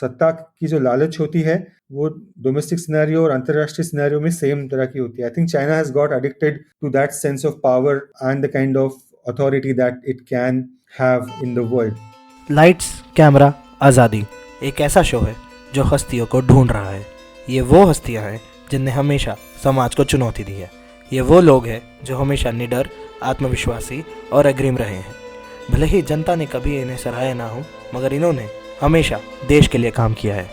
सत्ता की जो लालच होती है वो डोमेस्टिक सिनेरियो और अंतरराष्ट्रीय सिनेरियो में सेम तरह की होती है. I think China has got addicted to that sense of power and the kind of authority that it can have in the world. Lights camera आज़ादी एक ऐसा शो है जो हस्तियों को ढूंढ रहा है. ये वो हस्तियां हैं जिनने हमेशा समाज को चुनौती दी है. ये वो लोग हैं जो हमेशा निडर, आत्मविश्वासी और अग्रिम रहे हैं. भले ही जनता ने कभी इन्हें सराहा ना हो, मगर इन्होंने हमेशा देश के लिए काम किया है.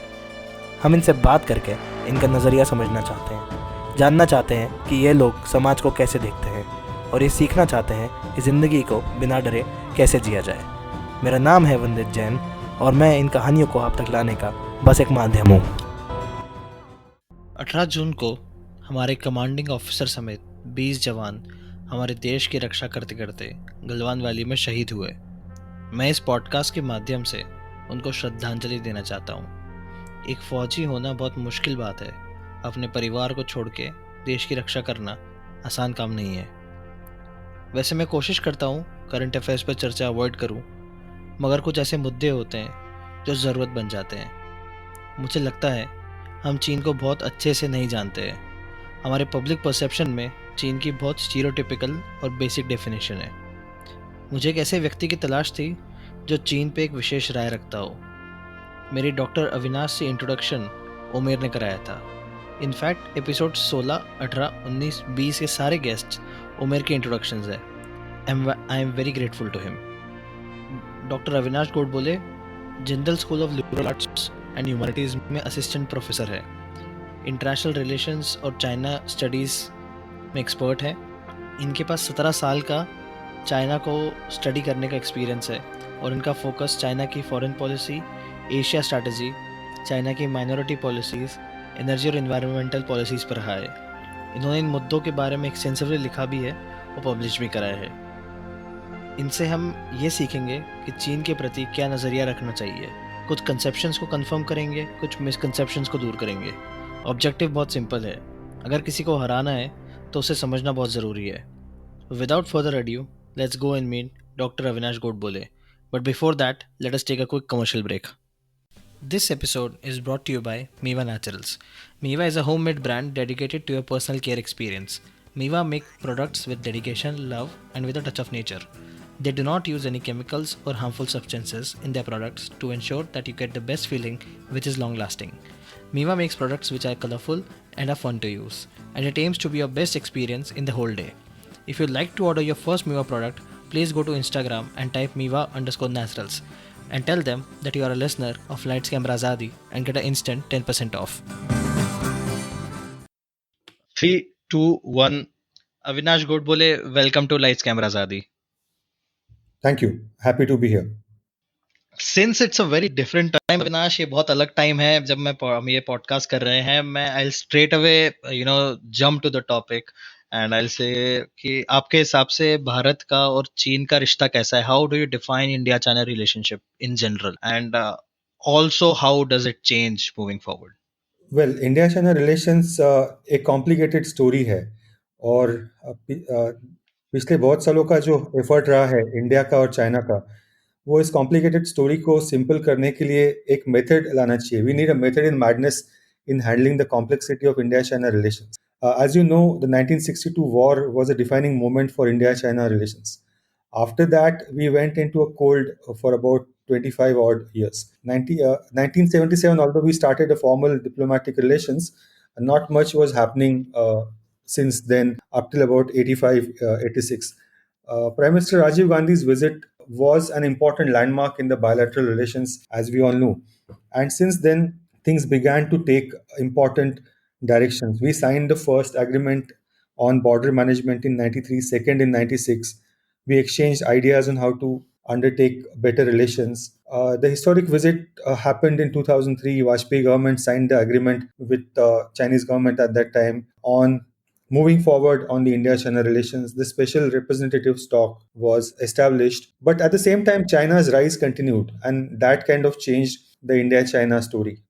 हम इनसे बात करके इनका नज़रिया समझना चाहते हैं, जानना चाहते हैं कि ये लोग समाज को कैसे देखते हैं, और ये सीखना चाहते हैं कि ज़िंदगी को बिना डरे कैसे जिया जाए. मेरा नाम है वंदित जैन और मैं इन कहानियों को आप तक लाने का बस एक माध्यम हूँ. 18 जून को हमारे कमांडिंग ऑफिसर समेत 20 जवान हमारे देश की रक्षा करते करते गलवान वैली में शहीद हुए. मैं इस पॉडकास्ट के माध्यम से उनको श्रद्धांजलि देना चाहता हूँ. एक फौजी होना बहुत मुश्किल बात है. अपने परिवार को छोड़ के देश की रक्षा करना आसान काम नहीं है. वैसे मैं कोशिश करता हूँ करंट अफेयर्स पर चर्चा अवॉइड करूँ, मगर कुछ ऐसे मुद्दे होते हैं जो ज़रूरत बन जाते हैं. मुझे लगता है हम चीन को बहुत अच्छे से नहीं जानते हैं. हमारे पब्लिक परसेप्शन में चीन की बहुत स्टीरियोटिपिकल और बेसिक डेफिनेशन है. मुझे एक ऐसे व्यक्ति की तलाश थी जो चीन पे एक विशेष राय रखता हो. मेरी डॉक्टर अविनाश से इंट्रोडक्शन उमेर ने कराया था. इनफैक्ट एपिसोड 16, 18, 19, 20 के सारे गेस्ट उमेर के इंट्रोडक्शंस है. I am very grateful to him. Doctor Avinash Godbole Jindal School of Liberal Arts and Humanities में असिस्टेंट प्रोफेसर है. इंटरनेशनल रिलेशंस और चाइना स्टडीज़ में एक्सपर्ट है. इनके पास 17 साल का चाइना को स्टडी करने का एक्सपीरियंस है और इनका फोकस चाइना की foreign policy, Asia strategy, China की माइनॉरिटी पॉलिसीज़, एनर्जी और इन्वायरमेंटल पॉलिसीज़ पर रहा है. इन्होंने इन मुद्दों के बारे में एक्सटेंसिवली लिखा भी है और पब्लिश भी कराया है. इनसे हम ये सीखेंगे कि चीन के प्रति क्या नज़रिया रखना चाहिए. कुछ कंसेप्शंस को कंफर्म करेंगे, कुछ मिसकंसेप्शंस को दूर करेंगे. ऑब्जेक्टिव बहुत सिंपल है. अगर किसी को हराना है तो उसे समझना बहुत ज़रूरी है. Without further adieu, let's go and meet doctor Avinash Godbole. But before that, let us take a quick commercial break. This episode is brought to you by Miva Naturals. Miva is a homemade brand dedicated to your personal care experience. Miva make products with dedication, love, and with a touch of nature. They do not use any chemicals or harmful substances in their products to ensure that you get the best feeling, which is long lasting. Miva makes products which are colorful and are fun to use, and it aims to be your best experience in the whole day. If you'd like to order your first Miva product, please go to Instagram and type Miva_naturals and tell them that you are a listener of Lights Camera Zadi and get an instant 10% off. 3, 2, 1. Avinash Godbole, welcome to Lights Camera Zadi. Thank you. Happy to be here. Since it's a very different time, Avinash, ये बहुत अलग time है जब हम ये podcast कर रहे हैं. मैं I'll straight away jump to the topic and I'll say कि आपके हिसाब से भारत का और चीन का रिश्ता कैसा है? How do you define India-China relationship in general, and also how does it change moving forward? Well, India China relations एक कॉम्प्लिकेटेड स्टोरी है और पिछले बहुत सालों का जो एफर्ट रहा है इंडिया का और चाइना का, वो इस कॉम्प्लिकेटेड स्टोरी को सिंपल करने के लिए एक मेथड लाना चाहिए. We need a method in madness in handling the complexity of India-China relations. As you know, the 1962 war was a defining moment for India-China relations. After that, we went into a cold for about 25 odd years. 1977, although we started a formal diplomatic relations, not much was happening since then up till about 85, 86. Prime Minister Rajiv Gandhi's visit was an important landmark in the bilateral relations, as we all know. And since then, things began to take important directions. We signed the first agreement on border management in 93, second in 96. We exchanged ideas on how to undertake better relations. The historic visit happened in 2003. Vajpayee government signed the agreement with the Chinese government at that time on moving forward on the India-China relations. The special representative stock was established. But at the same time, China's rise continued, and that kind of changed the India-China story.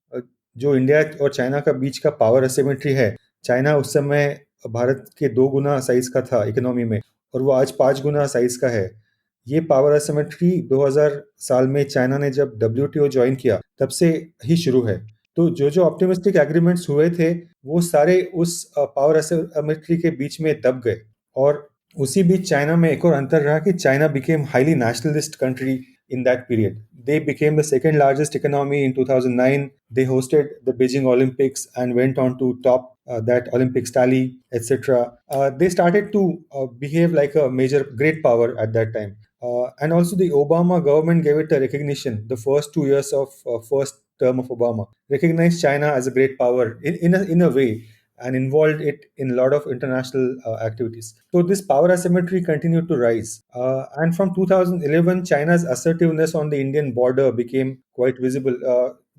जो India और China का बीच का power asymmetry है, China उस समय भारत के 2 गुना size का था इकोनॉमी में और वो आज 5 गुना साइज का है. ये पावर असिमेट्री 2000 साल में चाइना ने जब WTO ज्वाइन किया तब से ही शुरू है। तो जो जो ऑप्टिमिस्टिक एग्रीमेंट्स हुए थे वो सारे उस पावर असिमेट्री के बीच में दब गए। और उसी बीच चाइना में एक और अंतर रहा कि China became highly nationalist country in that period. They became the second largest economy in 2009. They hosted the Beijing Olympics and went on to top that Olympics tally, etc. They started to behave like a major great power at that time. And also, the Obama government gave it a recognition. The first 2 years of first term of Obama recognized China as a great power in a way and involved it in a lot of international activities. So this power asymmetry continued to rise. And from 2011, China's assertiveness on the Indian border became quite visible.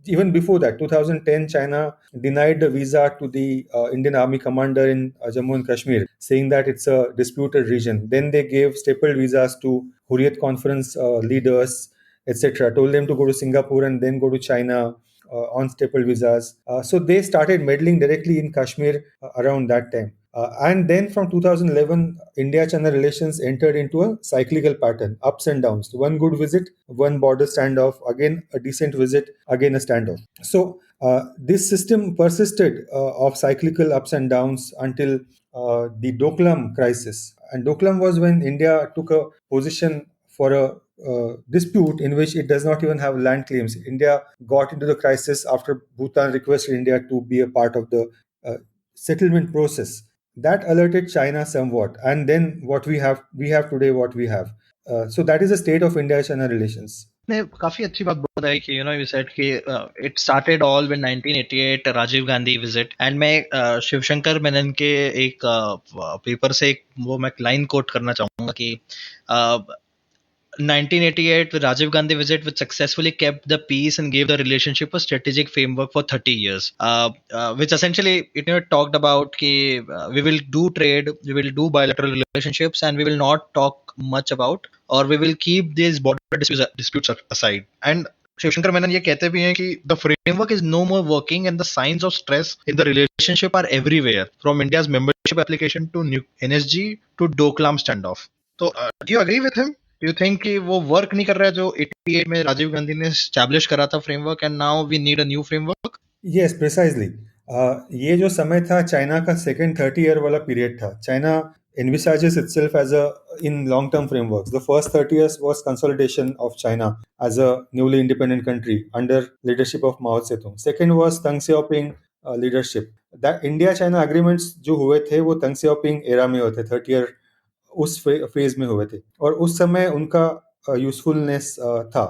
Even before that, 2010, China denied the visa to the Indian Army commander in Jammu and Kashmir, saying that it's a disputed region. Then they gave stapled visas to Hurriyat Conference leaders, etc. Told them to go to Singapore and then go to China on staple visas. So they started meddling directly in Kashmir around that time. And then from 2011, India China relations entered into a cyclical pattern, ups and downs. One good visit, one border standoff, again a decent visit, again a standoff. So this system persisted of cyclical ups and downs until the Doklam crisis. And Doklam was when India took a position for a dispute in which it does not even have land claims. India got into the crisis after Bhutan requested India to be a part of the uh, settlement process. That alerted China somewhat, and then we have today what we have. So that is the state of India-China relations. ने काफी अच्छी बात बताई कि you said कि it started all when 1988 Rajiv Gandhi visit and मैं शिवशंकर मेनन के एक पेपर से एक वो मैं लाइन कोट करना चाहूंगा कि 1988, the Rajiv Gandhi visit, which successfully kept the peace and gave the relationship a strategic framework for 30 years. Which essentially talked about कि we will do trade, we will do bilateral relationships, and we will not talk much about, or we will keep these border disputes aside. And Shivshankar Menon ये कहते भी हैं कि the framework is no more working and the signs of stress in the relationship are everywhere, from India's membership application to new NSG to Doklam standoff. तो do you agree with him? Do you think कि वो work नहीं कर रहा है जो 88 में राजीव गांधी ने एस्टैब्लिश करा था framework and now we need a new framework? Yes, precisely. ये जो समय था चाइना का सेकेंड 30 ईयर वाला पीरियड था. China envisages itself as a in long-term frameworks. The first 30 years was consolidation of China as a newly independent country under leadership of Mao Zedong. Second was Deng Xiaoping leadership. That India-China agreements जो हुए थे वो Deng Xiaoping era में हुए थे, 30 year उस phase में हुए थे और उस समय उनका यूजफुलनेस था.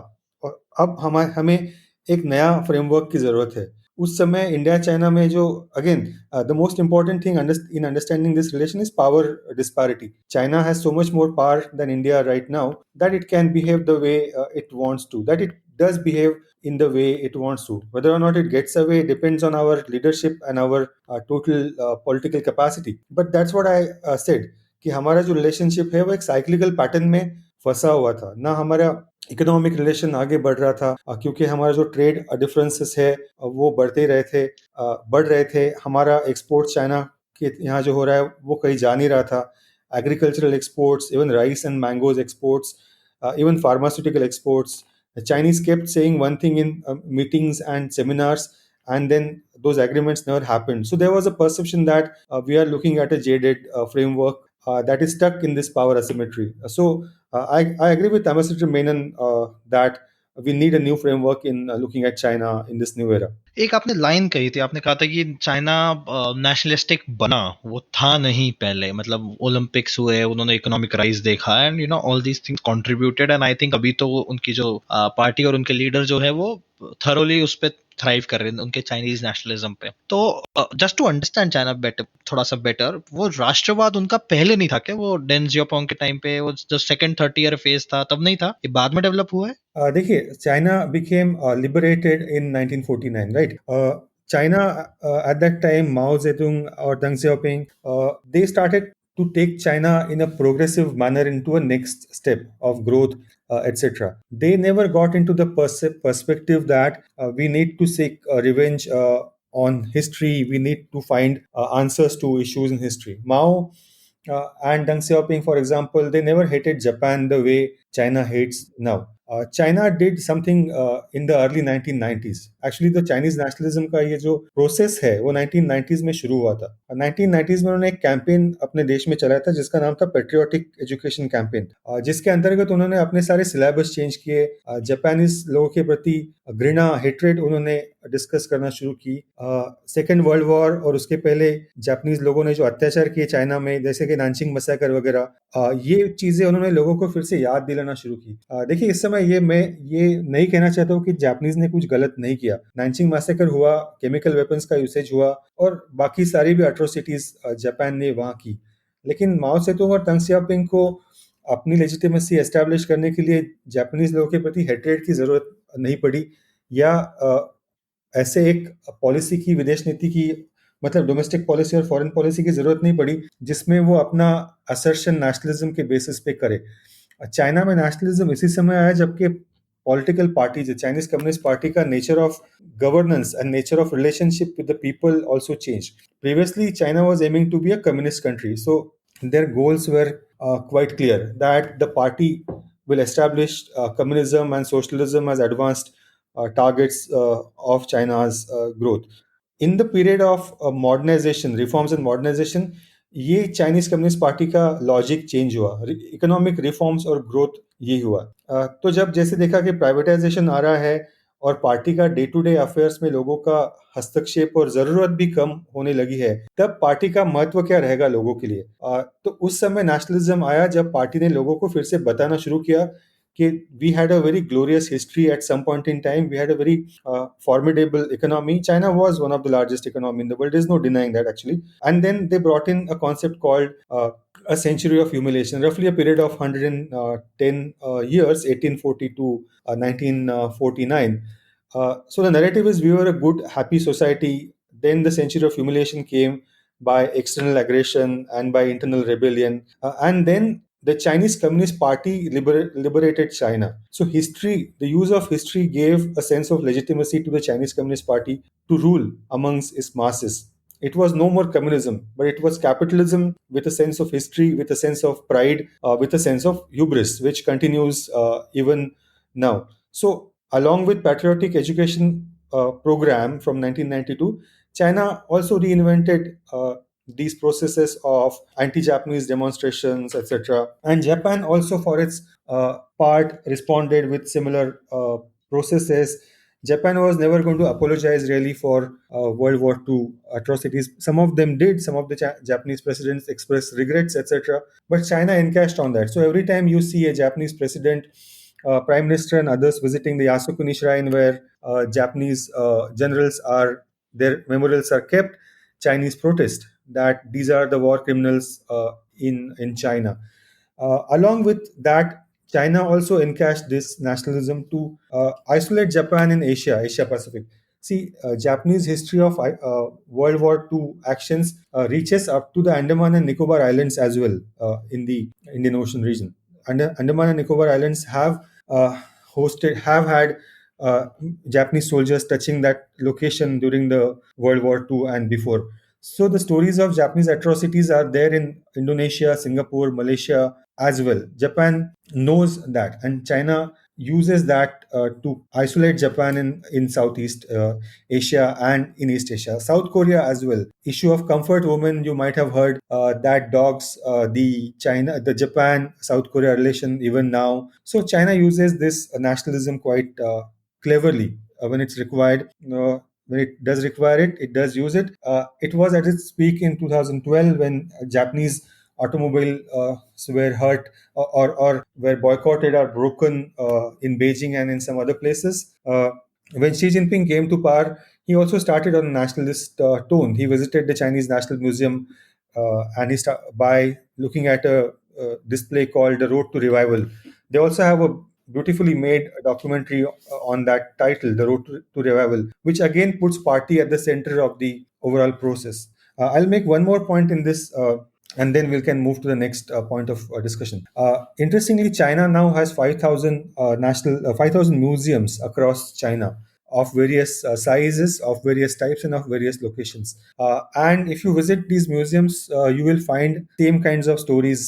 और अब हमें एक नया फ्रेमवर्क की जरूरत है. उस समय इंडिया चाइना में जो again the most important thing in understanding this relation is power disparity. China has so much more power than India right now that it can behave the way it wants to, that it does behave in the way it wants to. Whether or not it gets away depends on our leadership and our total political capacity. But that's what I said कि हमारा जो relationship है वो एक cyclical pattern में फंसा हुआ था. ना हमारा इकोनॉमिक रिलेशन आगे बढ़ रहा था क्योंकि हमारा जो ट्रेड डिफरेंसेस है वो बढ़ रहे थे. हमारा एक्सपोर्ट चाइना के यहाँ जो हो रहा है वो कहीं जा नहीं रहा था. Agricultural exports, even rice and mangoes exports, even pharmaceutical exports. The Chinese kept saying one thing in meetings and seminars, and then those agreements never happened. So there was a perception that we are looking at a jaded framework that is stuck in this power asymmetry. I agree with Ambassador Menon that we need a new framework in looking at China in this new era. एक आपने line कही थी, आपने कहा था कि China nationalistic बना, वो था नहीं पहले. मतलब ओलंपिक्स हुए, उन्होंने इकोनॉमिक राइज देखा and all these things contributed and I think अभी तो उनकी जो पार्टी और उनके लीडर जो है वो थरोली उस पर थ्राइव कर रहे हैं उनके चाइनीज नेशनलिज्म पे. तो just to understand China better, थोड़ा सा बेटर, वो राष्ट्रवाद उनका पहले नहीं था क्या? वो डेन जियाओपोंग के टाइम पे वो जो सेकंड 30 ईयर फेज था तब नहीं था, ये बाद में डेवलप हुआ है? देखिए, China became liberated in 1949, right? China at that time, Mao Zedong or Deng Xiaoping, they started to take China in a progressive manner into a next step of growth, etc. They never got into the perspective that we need to seek revenge on history. We need to find answers to issues in history. Mao And Deng Xiaoping, for example, they never hated Japan the way China hates now. China did something in the early 1990s. Actually, the Chinese nationalism का ये जो process है वो 1990s में शुरू हुआ था. 1990s में उन्होंने एक कैंपेन अपने देश में चलाया था जिसका नाम था पेट्रियोटिक एजुकेशन कैंपेन, जिसके अंतर्गत उन्होंने अपने सारे सिलेबस चेंज किए. जापानीज लोगों के प्रति घृणा, हेट्रेड उन्होंने डिस्कस करना शुरू की. सेकेंड वर्ल्ड वॉर और उसके पहले जापानीज लोगों ने जो अत्याचार किए चाइना में, जैसे कि नानचिंग मसाकर वगैरह, ये चीजें उन्होंने लोगों को फिर से याद दिलाना शुरू की. देखिए, इस समय मैं ये नहीं कहना चाहता हूँ कि जापानीज ने कुछ गलत नहीं किया. नानचिंग मैसेकर हुआ, केमिकल वेपन्स का यूसेज हुआ और बाकी सारी भी अट्रोसिटीज जापान ने वहाँ की. लेकिन माओ सेतुंग और तंग सियाओपिंग को अपनी लेजिटिमेसी एस्टैब्लिश करने के लिए जापानीज लोगों के प्रति हेट्रेड की जरूरत नहीं पड़ी, या ऐसे एक पॉलिसी की, विदेश नीति की, मतलब डोमेस्टिक पॉलिसी और फॉरेन पॉलिसी की जरूरत नहीं पड़ी जिसमें वो अपना असर्शन नेशनलिज्म के बेसिस पे करे. चाइना में नेशनलिज्म इसी समय आया जबकि पॉलिटिकल पार्टी, जो चाइनीज कम्युनिस्ट पार्टी का nature of governance and nature of relationship with the people also change. Previously China was aiming to be a communist country, so their goals were quite clear that the party will establish communism and socialism as advanced targets of China's growth. In the period of modernization, reforms and modernization, ये Chinese communist Party का logic change हुआ. Economic reforms और growth ये हुआ. तो जब जैसे देखा कि प्राइवेटाइजेशन आ रहा है और पार्टी का डे टू डे अफेयर्स में लोगों का हस्तक्षेप और जरूरत भी कम होने लगी है, तब पार्टी का महत्व क्या रहेगा लोगों के लिए. तो उस समय नेशनलिज्म आया जब पार्टी ने लोगों को फिर से बताना शुरू किया कि we had a very glorious history at some point in time. We had a very formidable economy. China was one of the largest economy in the world. There's no denying that, actually. And then they brought in a concept called a century of humiliation, roughly a period of 110 years, 1840 to 1949. So the narrative is we were a good, happy society. Then the century of humiliation came by external aggression and by internal rebellion. And then the Chinese Communist Party liberated China. So history, the use of history gave a sense of legitimacy to the Chinese Communist Party to rule amongst its masses. It was no more communism, but it was capitalism with a sense of history, with a sense of pride, with a sense of hubris, which continues even now. So along with patriotic education program from 1992, China also reinvented these processes of anti-Japanese demonstrations, etc. And Japan also, for its part, responded with similar processes. Japan was never going to apologize really for World War II atrocities. Some of them did. Some of the Japanese presidents expressed regrets, etc. But China encashed on that. So every time you see a Japanese president, prime minister, and others visiting the Yasukuni Shrine, where Japanese generals are, their memorials are kept, Chinese protest that these are the war criminals in China. Along with that, China also encashed this nationalism to isolate Japan in Asia Pacific. See, Japanese history of World War II actions reaches up to the Andaman and Nicobar Islands as well, in the Indian Ocean region. Andaman and Nicobar Islands have had Japanese soldiers touching that location during the World War II and before. So the stories of Japanese atrocities are there in Indonesia, Singapore, Malaysia as well. Japan knows that, and China uses that to isolate Japan in Southeast Asia and in East Asia. South Korea as well. Issue of comfort women, you might have heard that dogs the Japan South Korea relation even now. So China uses this nationalism quite cleverly when it's required. When it does require it, it does use it. It was at its peak in 2012 when Japanese automobile were hurt or were boycotted or broken in Beijing and in some other places. When Xi Jinping came to power, he also started on a nationalist tone. He visited the Chinese National Museum and by looking at a display called The Road to Revival. They also have a beautifully made documentary on that title, The Road to Revival, which again puts party at the center of the overall process. I'll make one more point in this, and then we can move to the next point of discussion. Interestingly, China now has 5,000 5,000 museums across China. of various sizes, of various types, and of various locations. And if you visit these museums, you will find same kinds of stories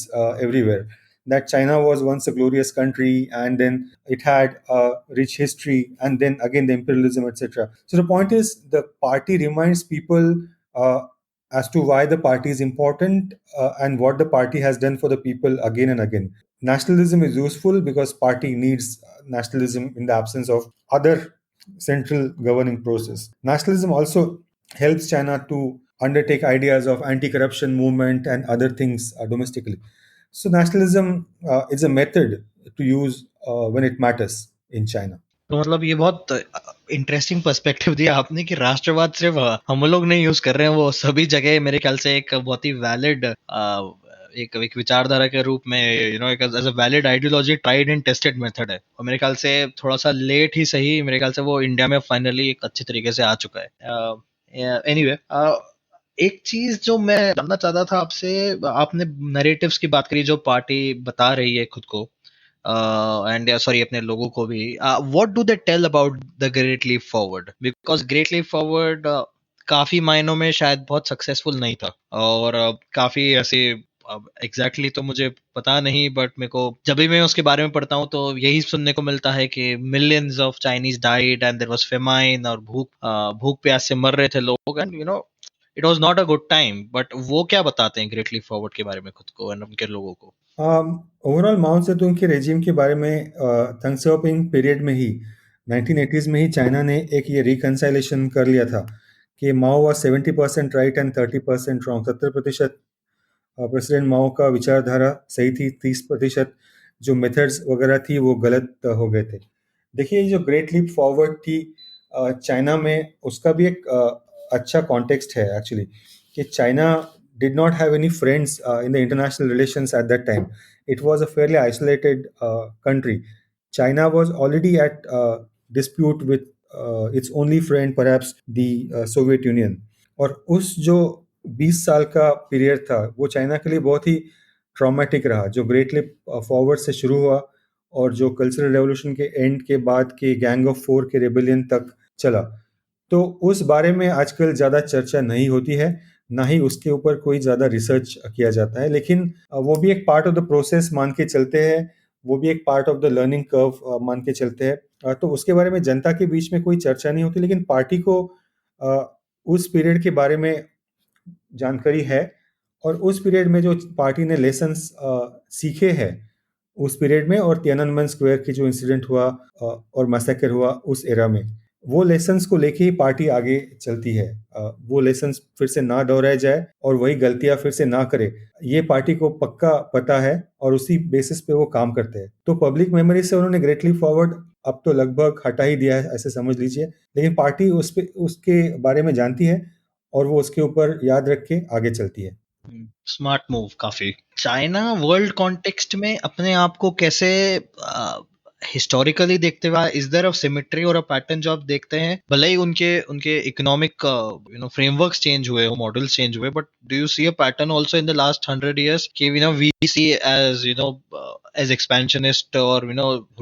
everywhere. That China was once a glorious country, and then it had a rich history, and then again the imperialism, etc. So the point is, the party reminds people uh, as to why the party is important, and what the party has done for the people again and again. Nationalism is useful because party needs nationalism in the absence of other central governing process. Nationalism also helps China to undertake ideas of anti-corruption movement and other things domestically. So nationalism is a method to use when it matters in China. तो मतलब ये बहुत interesting perspective दिया आपने कि राष्ट्रवाद सिर्फ हम लोग नहीं यूज कर रहे हैं, वो सभी जगह मेरे ख्याल से एक बहुत ही वैलिड एक विचारधारा के रूप में, एक as a valid ideology, tried and tested method है, और मेरे ख्याल से थोड़ा सा लेट ही सही, मेरे ख्याल से वो इंडिया में फाइनली एक अच्छे तरीके से आ चुका है। एनीवे, एक चीज जो मैं जानना चाहता था आपसे, आपने नरेटिव्स की बात करी जो पार्टी बता रही है खुद को, एंड सॉरी अपने लोगों को भी, what do they tell about the Great Leap Forward? Because Great Leap Forward काफी मायनों में शायद बहुत सक्सेसफुल नहीं था, और काफी ऐसे एग्जैक्टली तो मुझे पता नहीं, बट मेरे को जब भी मैं उसके बारे में पढ़ता हूँ तो यही सुनने को मिलता है कि millions of Chinese died and there was famine, और भूख प्यास से मर रहे थे लोग, and it was not a good time. But वो क्या बताते हैं ग्रेट लीप फॉरवर्ड के बारे में खुद को एंड उनके लोगों को? ओवरऑल माओ सेतुंग के रेजिम के बारे में दंग सियाओपिंग पीरियड में ही 1980s में ही चाइना ने एक ये रिकंसाइलेशन कर लिया था कि Mao was 70% right and 30% wrong. 70% president Mao का विचारधारा सही थी, 30% जो मेथड्स वगैरह थी वो गलत हो गए थे। देखिए, ये जो ग्रेट लीप फॉरवर्ड थी चाइना में, उसका भी एक अच्छा कॉन्टेक्स्ट है एक्चुअली, कि China did not have any friends in the international relations at that time. It was a fairly isolated country. China was already at dispute with its only friend, perhaps the Soviet Union. और उस जो 20 साल का period था वो China के लिए बहुत ही ट्रॉमेटिक रहा, जो ग्रेट लिप फॉरवर्ड से शुरू हुआ और जो कल्चरल रेवोल्यूशन के एंड के बाद के गैंग ऑफ फोर के रेबेलियन तक चला। तो उस बारे में आजकल ज़्यादा चर्चा नहीं होती है, ना ही उसके ऊपर कोई ज़्यादा रिसर्च किया जाता है, लेकिन वो भी एक पार्ट ऑफ द प्रोसेस मान के चलते हैं, वो भी एक part of the learning curve मान के चलते हैं। तो उसके बारे में जनता के बीच में कोई चर्चा नहीं होती, लेकिन पार्टी को उस पीरियड के बारे में जानकारी है, और उस पीरियड में जो पार्टी ने लेसन्स सीखे हैं उस पीरियड में, और तियाननमेन स्क्वायर की जो इंसिडेंट हुआ और मैसेकर हुआ उस एरा में, वो लेसन्स को लेके ही पार्टी आगे चलती है। वो लेसन्स फिर से ना दोहराए जाए और वही गलतियां फिर से ना करे, ये पार्टी को पक्का पता है, और उसी बेसिस पे वो काम करते हैं। तो पब्लिक मेमोरी से उन्होंने ग्रेटली फॉरवर्ड अब तो लगभग हटा ही दिया है, ऐसे समझ लीजिए, लेकिन पार्टी उसके बारे में जानती है और वो उसके ऊपर याद रख के आगे चलती है। स्मार्ट मूव काफी। चाइना वर्ल्ड कॉन्टेक्स्ट में अपने आप को कैसे हिस्टोरिकली देखते हुए, इज देयर अ सिमेट्री और अ पैटर्न जो आप देखते हैं, भले ही उनके उनके इकोनॉमिक फ्रेमवर्क्स चेंज हुए, मॉडल्स चेंज हुए, but do you see a pattern also in the last 100 years कि we see as as expansionist or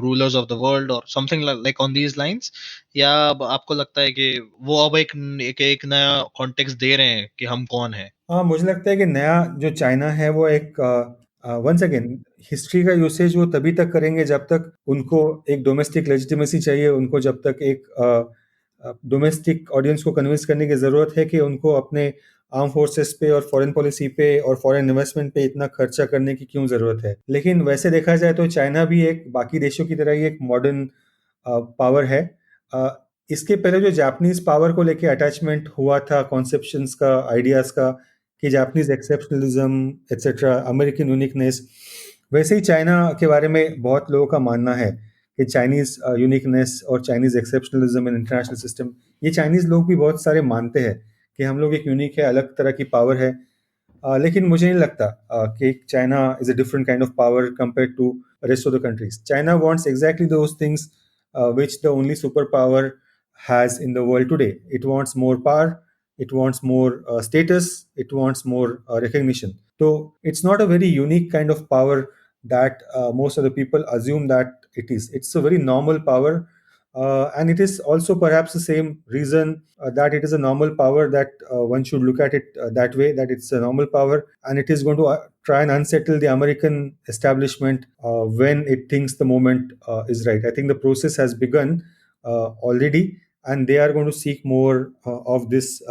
rulers of the world or something like on these lines, या आपको लगता है कि वो अब एक नया कॉन्टेक्स्ट दे रहे हैं कि हम कौन है? हाँ, मुझे लगता है कि नया जो चाइना है वो एक वंस अगेन हिस्ट्री का यूसेज वो तभी तक करेंगे जब तक उनको एक डोमेस्टिक लेजिटिमेसी चाहिए, उनको जब तक एक डोमेस्टिक ऑडियंस को कन्विंस करने की ज़रूरत है कि उनको अपने आर्म फोर्सेस पे और फॉरेन पॉलिसी पे और फॉरेन इन्वेस्टमेंट पे इतना खर्चा करने की क्यों ज़रूरत है। लेकिन वैसे देखा जाए तो चाइना भी एक बाकी देशों की तरह ही एक मॉडर्न पावर है। अ, इसके पहले जो जापानीज पावर को लेके अटैचमेंट हुआ था, कॉन्सेप्शंस का, आइडियाज़ का, कि Japanese exceptionalism etcetera, American uniqueness, वैसे ही चाइना के बारे में बहुत लोगों का मानना है कि चाइनीज यूनिकनेस और Chinese exceptionalism in international system, ये चाइनीज लोग भी बहुत सारे मानते हैं कि हम लोग एक यूनिक है, अलग तरह की पावर है। लेकिन मुझे नहीं लगता कि China is a different kind of power compare to rest of the countries. China wants exactly those things which the only superpower has in the world today. It wants more power, it wants more status, it wants more recognition. So it's not a very unique kind of power that most of the people assume that it is. It's a very normal power And it is also perhaps the same reason that it is a normal power, that one should look at it that way, that it's a normal power, and it is going to try and unsettle the American establishment when it thinks the moment is right. I think the process has begun already, and they are going to seek more of this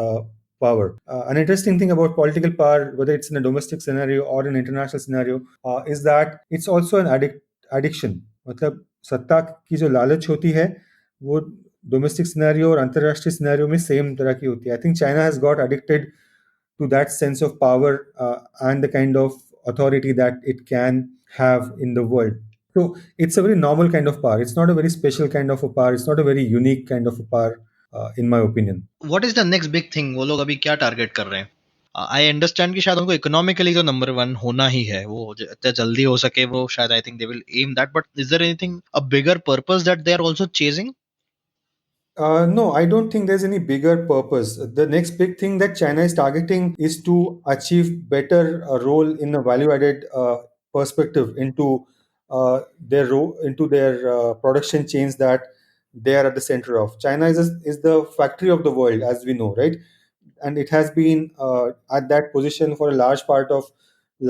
power. An interesting thing about political power, whether it's in a domestic scenario or an international scenario, is that it's also an addiction. मतलब सत्ता की जो लालच होती है, वो domestic scenario और अंतरराष्ट्रीय सिनेरियो में सेम तरह की होती है. I think China has got addicted to that sense of power and the kind of authority that it can have in the world. So it's a very normal kind of power. It's not a very special kind of a power. It's not a very unique kind of a power, in my opinion. What is the next big thing, वो लोग अभी क्या target कर रहे हैं? I understand कि शायद उनको इकोनॉमिकली तो नंबर वन होना ही है, वो जितना जल्दी हो सके वो शायद, I think they will aim that, but is there anything a bigger purpose that they are also chasing? No, I don't think there's any bigger purpose. The next big thing that China is targeting is to achieve better role in a value-added perspective into their production chains that they are at the center of. China is the factory of the world, as we know, right? And it has been at that position for a large part of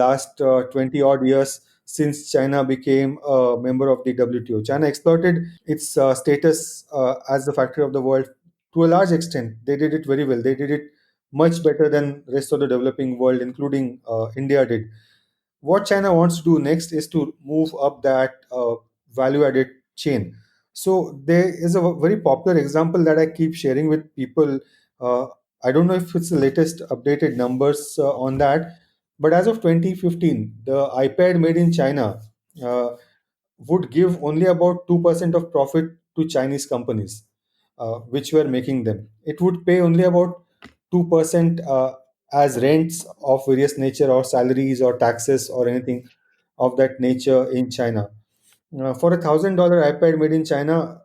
last 20 odd years since China became a member of the WTO. China exploited its status as the factory of the world to a large extent. They did it very well. They did it much better than rest of the developing world, including India did. What China wants to do next is to move up that value added chain. So there is a very popular example that I keep sharing with people. Uh, I don't know if it's the latest updated numbers on that, but as of 2015, the iPad made in China uh, would give only about 2% of profit to Chinese companies which were making them. It would pay only about 2% as rents of various nature, or salaries or taxes or anything of that nature in China. For $1,000 iPad made in China,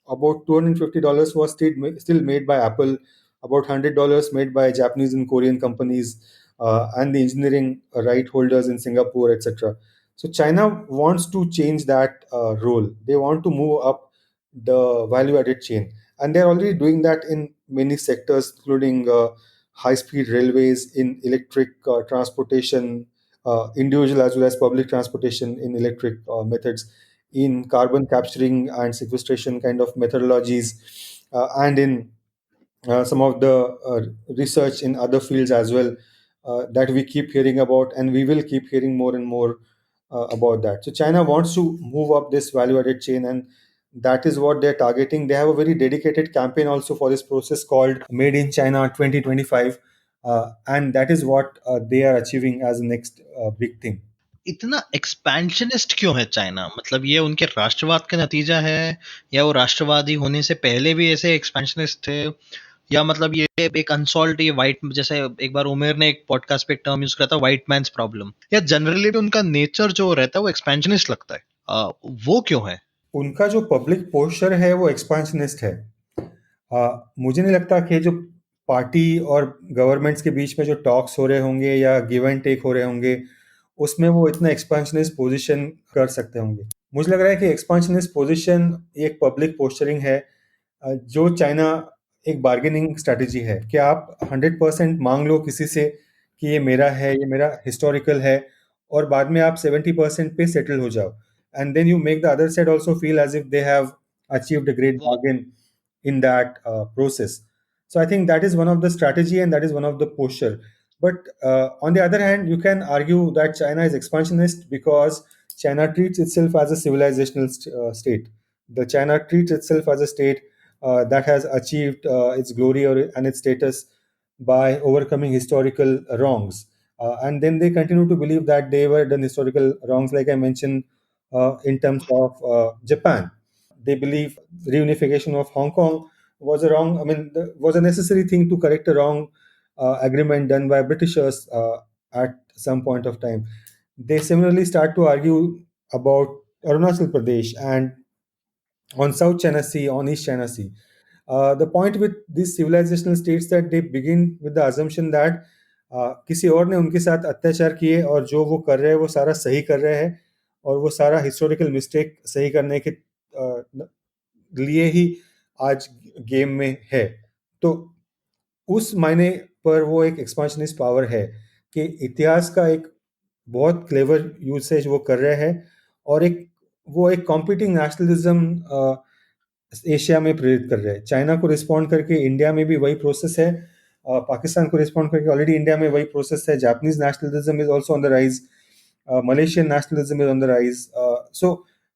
about $250 was still made by Apple, about $100 made by Japanese and Korean companies, and the engineering right holders in Singapore, etc. So China wants to change that role. They want to move up the value-added chain, and they're already doing that in many sectors, including high-speed railways, in electric transportation, individual as well as public transportation in electric methods, in carbon capturing and sequestration kind of methodologies, and in some of the research in other fields as well, that we keep hearing about, and we will keep hearing more and more about that. So China wants to move up this value added chain, and that is what they're targeting. They have a very dedicated campaign also for this process called Made in China 2025, and that is what they are achieving as the next big thing. इतना expansionist क्यों है China? मतलब ये उनके राष्ट्रवाद का नतीजा है, या वो राष्ट्रवादी होने से पहले भी ऐसे एक्सपेंशनिस्ट थे, या मतलब ये एक अनसॉल्व, ये वाइट, जैसे एक बार उमेर ने एक पॉडकास्ट पे एक टर्म यूज करा था, व्हाइट मैन्स प्रॉब्लम, या जनरली भी उनका नेचर जो रहता है वो एक्सपेंशनिस्ट लगता है? वो क्यों है? उनका जो पब्लिक पोस्चर है वो एक्सपांशनिस्ट है. मुझे नहीं लगता कि जो पार्टी और गवर्नमेंट्स के बीच में जो टॉक्स हो रहे होंगे या गिव एंड टेक हो रहे होंगे, उसमें वो इतना एक्सपांशनिस्ट पोजीशन कर सकते होंगे. मुझे लग रहा है कि एक्सपांशनिस्ट पोजीशन एक पब्लिक पोस्चरिंग है, जो चाइना एक बार्गेनिंग स्ट्रैटेजी है कि आप 100% मांग लो किसी से कि ये मेरा है, ये मेरा हिस्टोरिकल है, और बाद में आप 70% पे सेटल हो जाओ, and then you make the other side also feel as if they have achieved a great bargain in that process. So I think that is one of the strategy and that is one of the posture. But on the other hand, you can argue that China is expansionist because China treats itself as a civilizational state. The China treats itself as a state that has achieved its glory and its status by overcoming historical wrongs. And then they continue to believe that they were done historical wrongs, like I mentioned, in terms of Japan. They believe reunification of Hong Kong was a wrong, I mean, was a necessary thing to correct a wrong agreement done by Britishers at some point of time. They similarly start to argue about Arunachal Pradesh and on South China Sea, on East China Sea. The point with these civilizational states that they begin with the assumption that किसी और ने उनके साथ अत्याचार किए और जो वो कर रहे हैं वो सारा सही कर रहे हैं, और वो सारा हिस्टोरिकल मिस्टेक सही करने के लिए ही आज गेम में है। तो उस मायने पर वो एक एक्सपांशनिस्ट पावर है कि इतिहास का एक बहुत क्लेवर यूसेज वो कर रहे हैं, और एक कॉम्पिटिंग नेशनलिज्म एशिया में प्रेरित कर रहे हैं। चाइना को रिस्पॉन्ड करके इंडिया में भी वही प्रोसेस है, पाकिस्तान को रिस्पॉन्ड करके ऑलरेडी इंडिया में वही प्रोसेस है। Japanese nationalism is also on the rise, Malaysian nationalism is on the rise. So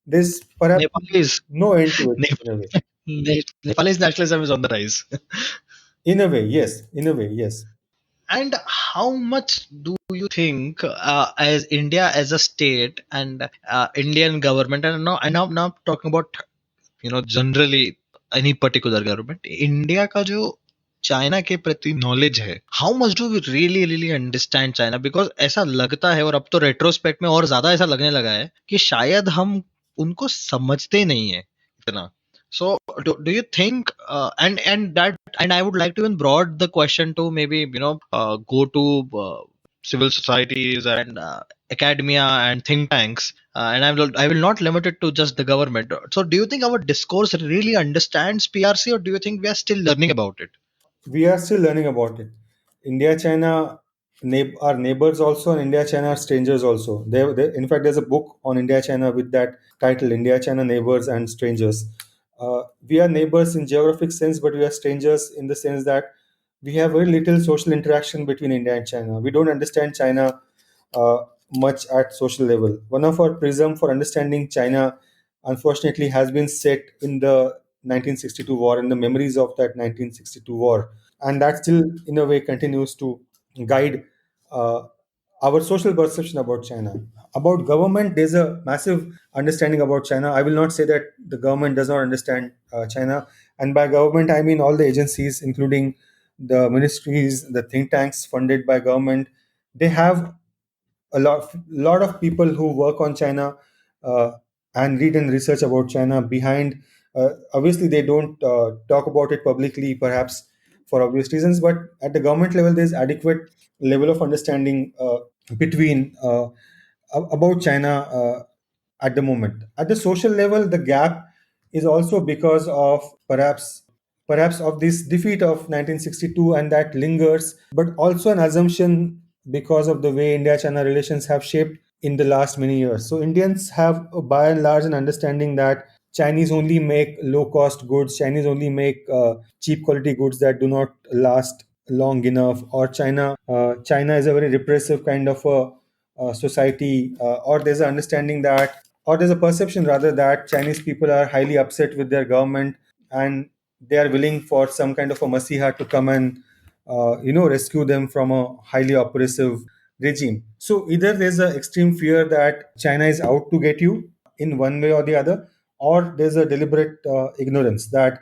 there's perhaps Nepalese, no end to it in a way. Nepalese nationalism is on the rise. In a way, yes. In a way, yes. And how much do you think, as India as a state and Indian government, and now talking about, generally any particular government, India का जो China के प्रति knowledge है, how much do we really really understand China? Because ऐसा लगता है, और अब तो रेट्रोस्पेक्ट में और ज्यादा ऐसा लगने लगा है कि शायद हम उनको समझते नहीं है इतना. So do you think, and I would like to even broad the question to maybe, go to civil societies and academia and think tanks, and I will not limit it to just the government. So do you think our discourse really understands PRC, or do you think we are still learning about it? We are still learning about it. India, China are neighbors also, and India, China are strangers also. In fact, there's a book on India, China with that title, India, China, Neighbors and Strangers. We are neighbors in geographic sense, but we are strangers in the sense that we have very little social interaction between India and China. We don't understand China uh, much at social level. One of our prism for understanding China, unfortunately, has been set in the 1962 war, in the memories of that 1962 war, and that still, in a way, continues to guide uh, our social perception about China. About government, there's a massive understanding about China. I will not say that the government does not understand China, and by government I mean all the agencies, including the ministries, the think tanks funded by government. They have a lot of people who work on China uh, and read and research about China behind. Obviously, they don't talk about it publicly, perhaps for obvious reasons. But at the government level, there's adequate level of understanding between about China at the moment. At the social level, the gap is also because of perhaps of this defeat of 1962, and that lingers, but also an assumption because of the way India China relations have shaped in the last many years. So Indians have by and large an understanding that Chinese only make low cost goods, Chinese only make cheap quality goods that do not last long enough, or China is a very repressive kind of a society, or there's an understanding that, or there's a perception rather, that Chinese people are highly upset with their government, and they are willing for some kind of a masiha to come and rescue them from a highly oppressive regime. So either there's an extreme fear that China is out to get you in one way or the other, or there's a deliberate ignorance that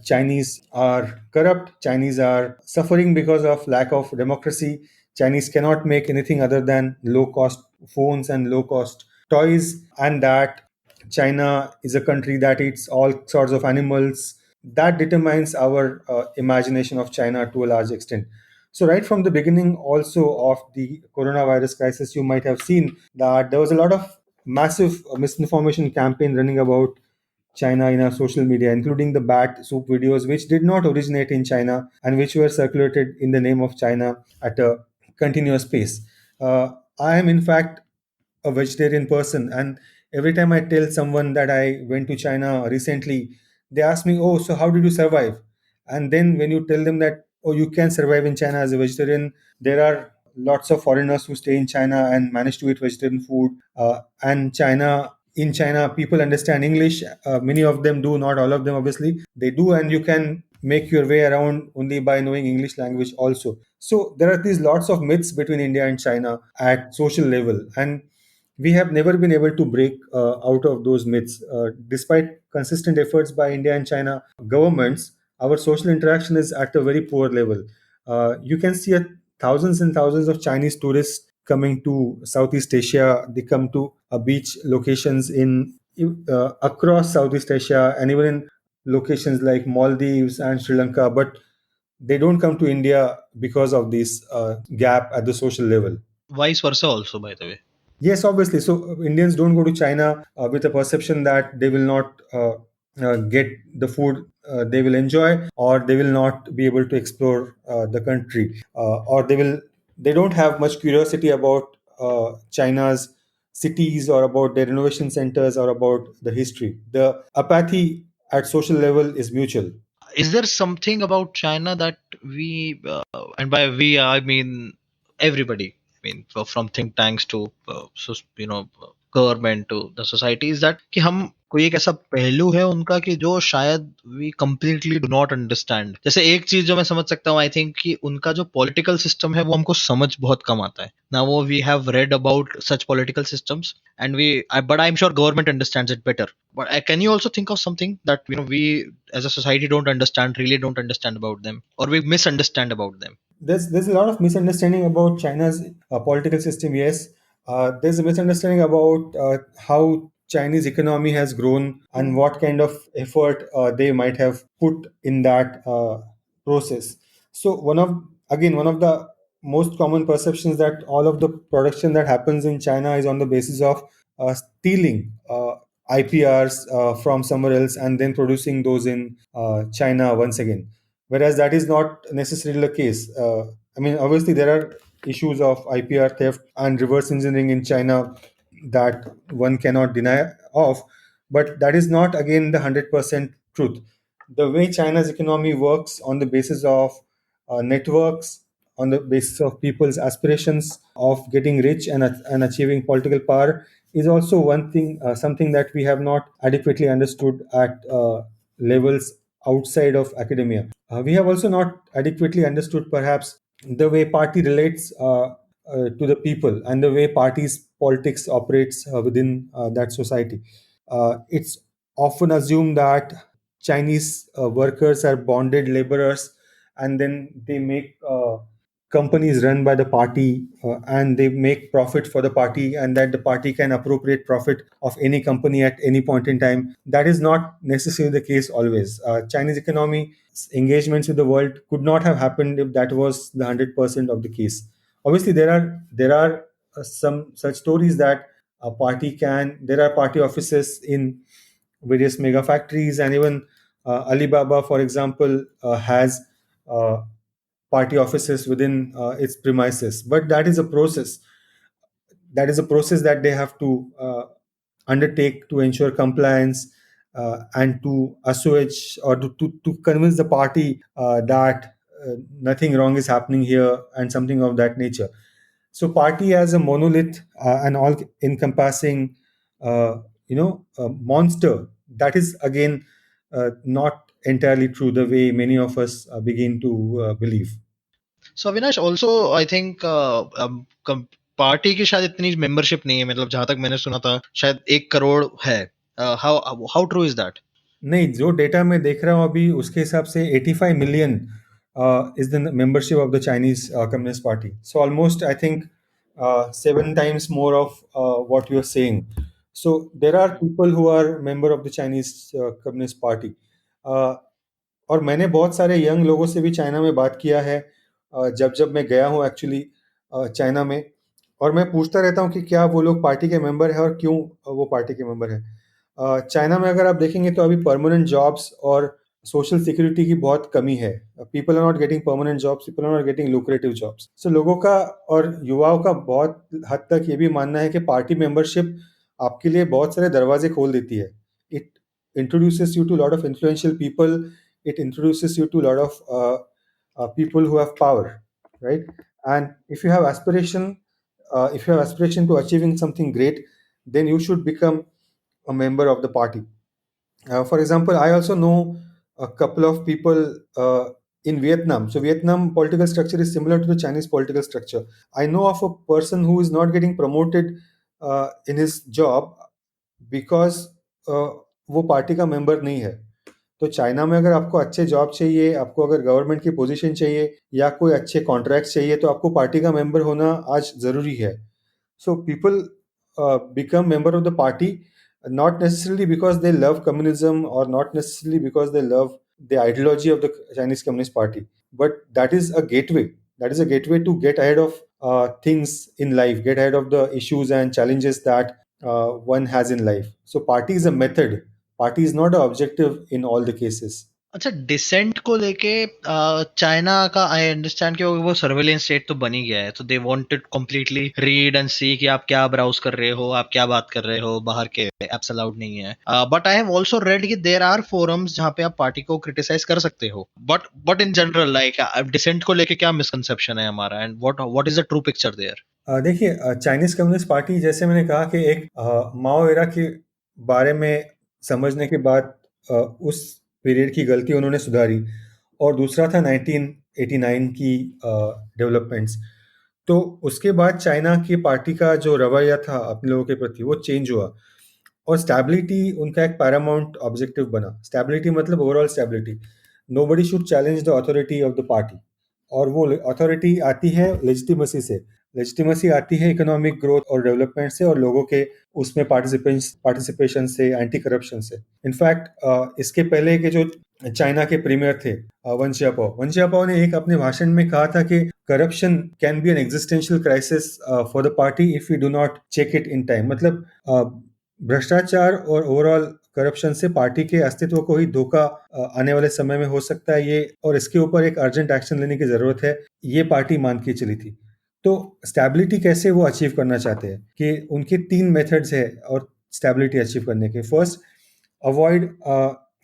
Chinese are corrupt, Chinese are suffering because of lack of democracy, Chinese cannot make anything other than low cost phones and low cost toys, and that China is a country that eats all sorts of animals. That determines our imagination of China to a large extent. So, right from the beginning, also of the coronavirus crisis, you might have seen that there was a lot of massive misinformation campaign running about China in our social media, including the bat soup videos, which did not originate in China and which were circulated in the name of China at a continuous pace. I am, in fact, a vegetarian person, and every time I tell someone that I went to China recently, they ask me, "Oh, so how did you survive?" And then when you tell them that, "Oh, you can survive in China as a vegetarian," there are lots of foreigners who stay in China and manage to eat vegetarian food. And in China, people understand English. Many of them do, not all of them, obviously. They do, and you can make your way around only by knowing English language also. So there are these lots of myths between India and China at social level, and we have never been able to break out of those myths. Despite consistent efforts by India and China governments, our social interaction is at a very poor level. You can see thousands and thousands of Chinese tourists coming to Southeast Asia. They come to beach locations in across Southeast Asia, and even in locations like Maldives and Sri Lanka, but they don't come to India because of this gap at the social level. Vice versa also, by the way. Yes, obviously. So Indians don't go to China with a perception that they will not get the food they will enjoy, or they will not be able to explore the country, or they don't have much curiosity about China's cities, or about their innovation centers, or about the history. The apathy at social level is mutual. Is there something about China that we, and by we I mean everybody, I mean from think tanks to government to the society, is that कि हम कोई एक ऐसा पहलू है उनका कि जो शायद we completely do not understand? जैसे एक चीज जो मैं समझ सकता हूँ, आई थिंक कि उनका जो पॉलिटिकल सिस्टम है वो हमको समझ बहुत कम आता है ना। वो we have read about such political systems and but I'm sure government understands it better. But can you also think of something that we as a society don't understand about them, or we misunderstand about them? There's a lot of misunderstanding about China's political system. Yes, there's a misunderstanding about how Chinese economy has grown and what kind of effort they might have put in that process. So one of the most common perceptions that all of the production that happens in China is on the basis of stealing IPRs from somewhere else and then producing those in China once again, whereas that is not necessarily the case. I mean, obviously, there are issues of IPR theft and reverse engineering in China that one cannot deny of, but that is not again the 100% truth. The way China's economy works on the basis of networks, on the basis of people's aspirations of getting rich and achieving political power, is also one thing, something that we have not adequately understood at levels outside of academia. We have also not adequately understood, perhaps, the way party relates to the people and the way parties' politics operates within that society. It's often assumed that Chinese workers are bonded laborers, and then they make companies run by the party, and they make profit for the party, and that the party can appropriate profit of any company at any point in time. That is not necessarily the case always. Chinese economy engagements with the world could not have happened if that was the 100% of the case. Obviously, there are some such stories that a party can. There are party offices in various mega factories, and even Alibaba, for example, has uh, party offices within its premises. But that is a process that they have to undertake to ensure compliance, and to assuage, or to convince the party that nothing wrong is happening here, and something of that nature. So party as a monolith, and all encompassing monster, that is again not entirely true the way many of us begin to believe. So Avinash, also I think party की शायद इतनी membership नहीं है, मतलब जहां तक मैंने सुना था शायद 1 करोड़ है। How true is that? नहीं, जो डेटा मैं देख रहा हूँ अभी उसके हिसाब से 85 million is the membership of the Chinese communist party. So almost I think 7 times more of what you are saying. So there are people who are member of the Chinese Communist Party. और मैंने बहुत सारे young लोगों से भी China में बात किया है, जब जब मैं गया हूँ एक्चुअली चाइना में, और मैं पूछता रहता हूँ कि क्या वो लोग पार्टी के मेंबर हैं और क्यों वो पार्टी के मेंबर हैं. चाइना में अगर आप देखेंगे तो अभी परमानेंट जॉब्स और सोशल सिक्योरिटी की बहुत कमी है. People are not getting permanent jobs, people are not getting lucrative jobs. So लोगों का और युवाओं का बहुत हद तक ये भी मानना है कि पार्टी मेंबरशिप आपके लिए बहुत सारे दरवाजे खोल देती है. It introduces you to a lot of influential people. It introduces you to a lot of people who have power, right? And if you have aspiration to achieving something great, then you should become a member of the party. For example, I also know a couple of people in Vietnam. So Vietnam political structure is similar to the Chinese political structure. I know of a person who is not getting promoted in his job because वो party का member नहीं है. तो China में अगर आपको अच्छे job चाहिए, आपको अगर गवर्नमेंट की पोजीशन चाहिए, या कोई अच्छे कॉन्ट्रैक्ट चाहिए, तो आपको पार्टी का मेंबर होना आज ज़रूरी है. So people become member of the party, not necessarily because they love communism, or not necessarily because they love the ideology of the Chinese Communist Party, but that is a gateway. That is a gateway to get ahead of things in life, get ahead of the issues and challenges that one has in life. So party is a method, Party is not an objective in all the cases. अच्छा, decent को लेके China का I understand कि वो surveillance state तो बन ही गया है, तो they wanted completely read and see कि आप क्या ब्राउज कर रहे हो, आप क्या बात कर रहे हो, बाहर के एप्स अलाउड नहीं है। But I have also read कि देयर आर फोरम्स जहां पे आप पार्टी को क्रिटिसाइज कर सकते हो, but in general like dissent को लेके क्या मिसकंसेप्शन है हमारा, and what is the true picture there? देखिए, चाइनीज कम्युनिस्ट पार्टी, जैसे मैंने कहा कि एक माओ एरा के बारे में समझने के बाद उस पीरियड की गलती उन्होंने सुधारी, और दूसरा था 1989 की डेवलपमेंट्स। तो उसके बाद चाइना की पार्टी का जो रवैया था अपने लोगों के प्रति वो चेंज हुआ, और स्टैबिलिटी उनका एक पैरामाउंट ऑब्जेक्टिव बना। स्टैबिलिटी मतलब overall stability. Nobody should challenge the authority of the party, और वो अथॉरिटी आती है लेजिटिमेसी से। लेजिटिमेसी आती है इकोनॉमिक ग्रोथ और डेवलपमेंट से, और लोगों के उसमें पार्टिसिपेशन से, एंटी करप्शन से। इनफैक्ट इसके पहले के जो चाइना के प्रीमियर थे, वन जियापाओ, ने एक अपने भाषण में कहा था कि corruption can be an existential crisis for the party if you do not check it in time. मतलब भ्रष्टाचार और ओवरऑल करप्शन से पार्टी के अस्तित्व को ही धोखा आने वाले समय में हो सकता है, ये, और इसके ऊपर एक अर्जेंट एक्शन लेने की जरूरत है, ये पार्टी मान के चली थी। तो स्टैबिलिटी कैसे वो अचीव करना चाहते हैं कि उनके 3 मेथड्स है और स्टैबिलिटी अचीव करने के। First, avoid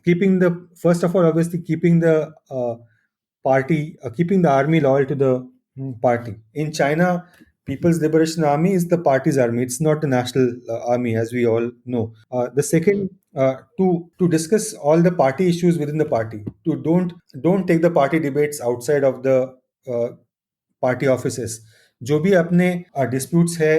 keeping the first of all, obviously keeping the keeping the army loyal to the party. In China, People's Liberation Army is the party's army. It's not the national army, as we all know. The second, to discuss all the party issues within the party. To don't take the party debates outside of the uh, party offices. जो भी अपने disputes है,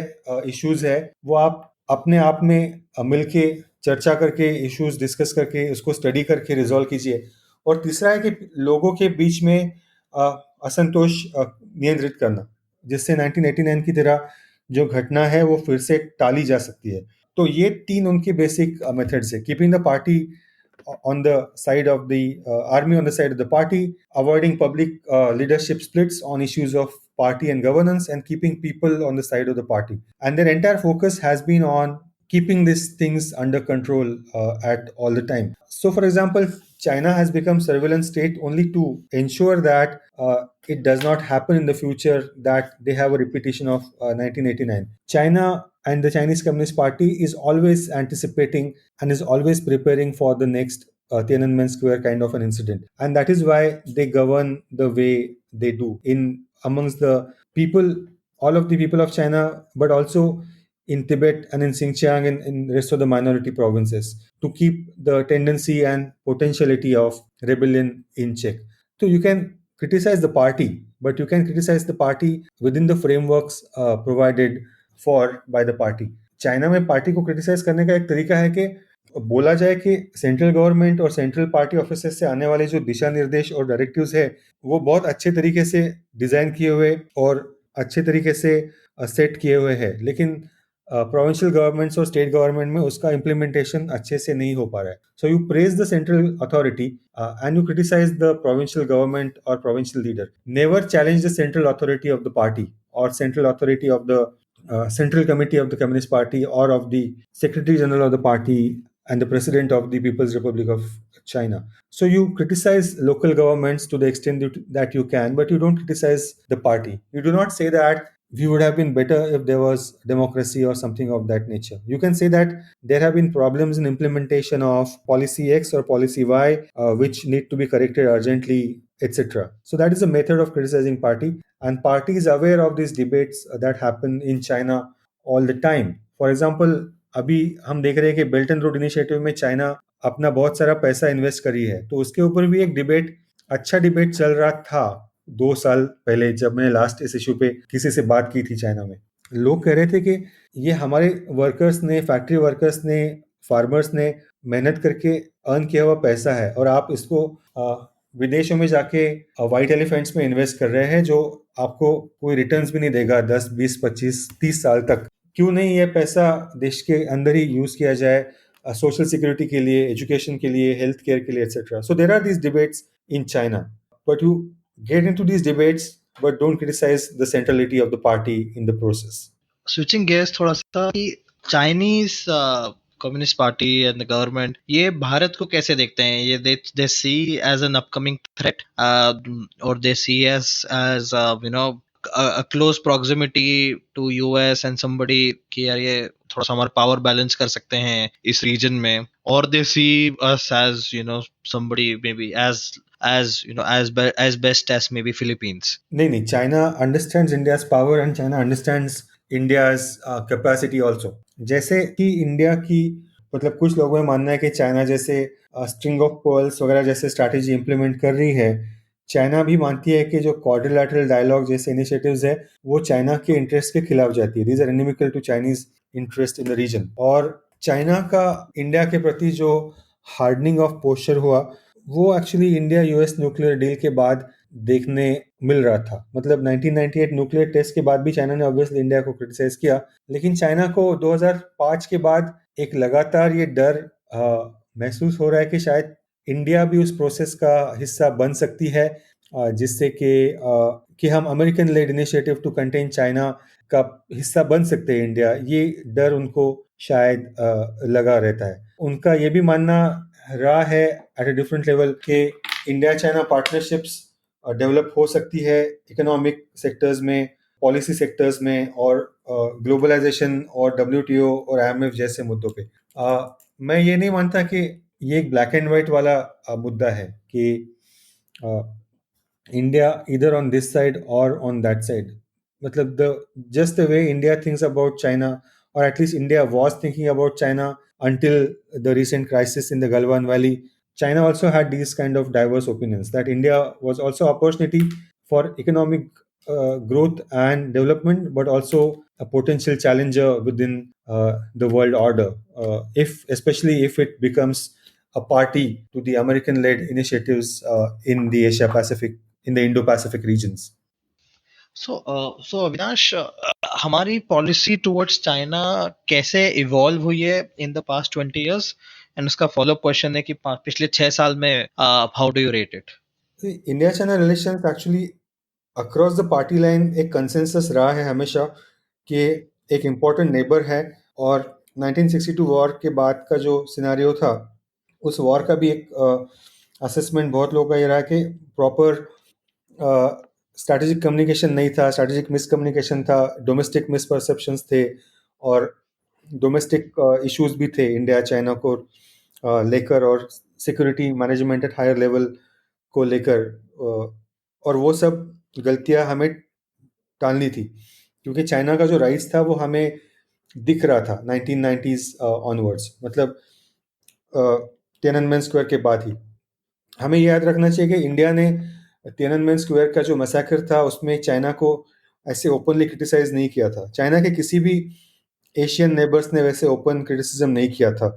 issues है, वो आप अपने आप में मिलके चर्चा करके, इश्यूज डिस्कस करके, उसको स्टडी करके रिजॉल्व कीजिए। और तीसरा है कि लोगों के बीच में असंतोष नियंत्रित करना, जिससे 1989 की तरह जो घटना है वो फिर से टाली जा सकती है। तो ये 3 उनके बेसिक मेथड्स है। Keeping the party on the side of the army, on the side of the party, avoiding public leadership splits on issues of party and governance, and keeping people on the side of the party. And their entire focus has been on keeping these things under control at all the time. So, for example, China has become surveillance state only to ensure that it does not happen in the future, that they have a repetition of 1989. China and the Chinese Communist Party is always anticipating and is always preparing for the next Tiananmen Square kind of an incident. And that is why they govern the way they do in amongst the people, all of the people of China, but also in Tibet and in Xinjiang and in the rest of the minority provinces, to keep the tendency and potentiality of rebellion in check. So you can criticize the party, but you can criticize the party within the frameworks provided for by the party. China में party को criticise करने का एक तरीका है कि बोला जाए कि सेंट्रल गवर्नमेंट और सेंट्रल पार्टी ऑफिसेस से आने वाले जो दिशा निर्देश और डायरेक्टिव्स है वो बहुत अच्छे तरीके से डिजाइन किए हुए और अच्छे तरीके से सेट किए हुए हैं, लेकिन प्रोविंशियल गवर्नमेंट्स और स्टेट गवर्नमेंट में उसका इम्प्लीमेंटेशन अच्छे से नहीं हो पा रहा है। So you praise the central authority and you criticise the provincial government और provincial leader. Never challenge the central authority of the party और central authority of the Central Committee of the Communist Party or of the Secretary General of the party and the President of the People's Republic of China. So you criticize local governments to the extent that you can, but you don't criticize the party. You do not say that we would have been better if there was democracy or something of that nature. You can say that there have been problems in implementation of policy X or policy Y, which need to be corrected urgently, etc. So that is a method of criticizing party, and party is aware of these debates that happen in China all the time. For example, अभी हम देख रहे हैं कि belt and road initiative में China अपना बहुत सारा पैसा इन्वेस्ट करी है, तो उसके ऊपर भी एक डिबेट, अच्छा डिबेट चल रहा था 2 साल पहले, जब मैंने लास्ट इस इशू पे किसी से बात की थी चाइना में। लोग कह रहे थे कि ये हमारे वर्कर्स ने, फैक्ट्री वर्कर्स ने, फार्मर्स ने मेहनत करके अर्न किया हुआ पैसा है, और आप इसको विदेशों में जाके व्हाइट एलिफेंट्स में इन्वेस्ट कर रहे हैं जो आपको कोई रिटर्न्स भी नहीं देगा 10, 20, 25, 30 साल तक। क्यों नहीं ये पैसा देश के अंदर ही यूज किया जाए सोशल सिक्योरिटी के लिए, एजुकेशन के लिए, हेल्थ केयर के लिए, etcetera. So there are these debates in China, but you get into these debates but don't criticise the centrality of the party in the process. Switching gears थोड़ा सा कि Chinese communist party and the government ये भारत को कैसे देखते हैं? ये they see as an upcoming threat, और they see as you know a close proximity to US and somebody कि यार ये थोड़ा सा हमारा पावर बैलेंस कर सकते हैं इस रीजन में, और they C us as somebody maybe as best as maybe Philippines. नहीं नहीं, China understands India's power and China understands India's capacity also. जैसे कि इंडिया की मतलब कुछ लोगों में मानना है कि चाइना जैसे स्ट्रिंग ऑफ पर्ल्स वगैरह जैसे स्ट्रैटेजी इंप्लीमेंट कर रही है, चाइना भी मानती है कि जो क्वाड्रिलैटरल डायलॉग जैसे इनिशिएटिव्स है वो चाइना के इंटरेस्ट के खिलाफ जाती है। These are inimical to Chinese interest in the region. और चाइना का इंडिया के प्रति जो हार्डनिंग ऑफ पोस्चर हुआ वो actually India US nuclear deal के बाद देखने मिल रहा था। मतलब 1998 न्यूक्लियर टेस्ट के बाद भी चाइना ने ऑब्वियसली इंडिया को क्रिटिसाइज किया, लेकिन चाइना को 2005 के बाद एक लगातार ये डर महसूस हो रहा है कि शायद इंडिया भी उस प्रोसेस का हिस्सा बन सकती है, जिससे कि हम American led initiative to contain China का हिस्सा बन सकते हैं इंडिया। ये डर उनको शायद लगा रहता है। उनका ये भी मानना रहा है एट अ डिफरेंट लेवल कि इंडिया चाइना पार्टनरशिप्स डेवलप हो सकती है इकोनॉमिक सेक्टर्स में, पॉलिसी सेक्टर्स में, और ग्लोबलाइजेशन और WTO और IMF जैसे मुद्दों पे। मैं ये नहीं मानता कि ये एक ब्लैक एंड वाइट वाला मुद्दा है कि इंडिया इधर ऑन दिस साइड और ऑन दैट साइड। मतलब just the way India thinks about China, or at least India was thinking about China until the recent crisis in the Galwan Valley, China also had these kind of diverse opinions that India was also opportunity for economic growth and development, but also a potential challenger within the world order, if especially if it becomes a party to the American-led initiatives in the Asia Pacific, in the Indo-Pacific regions. सो अविनाश, हमारी policy towards China कैसे evolve हुई है in the past 20 years, and उसका follow up question है कि पिछले 6 साल में how do you rate it? India China relation actually across the party line एक कंसेंसस रहा है हमेशा कि एक इम्पोर्टेंट नेबर है, और 1962 वॉर के बाद का जो सिनारियो था उस वॉर का भी एक असेसमेंट बहुत लोगों का ये रहा कि प्रॉपर स्ट्रैटेजिक कम्युनिकेशन नहीं था, स्ट्रैटेजिक मिसकम्युनिकेशन था, डोमेस्टिक मिसपरसेप्शंस थे, और डोमेस्टिक इश्यूज भी थे इंडिया चाइना को लेकर, और security management at higher level को लेकर, और वो सब गलतियां हमें टालनी थी क्योंकि चाइना का जो राइज था वो हमें दिख रहा था 1990s ऑनवर्ड्स। मतलब तिएननमेन स्क्वायर के बाद ही हमें ये याद रखना चाहिए कि इंडिया ने तिएननमेन स्क्वायर का जो मैसेकर था उसमें चाइना को ऐसे ओपनली क्रिटिसाइज नहीं किया था। चाइना के किसी भी एशियन नेबर्स ने वैसे ओपन क्रिटिसिज्म नहीं किया था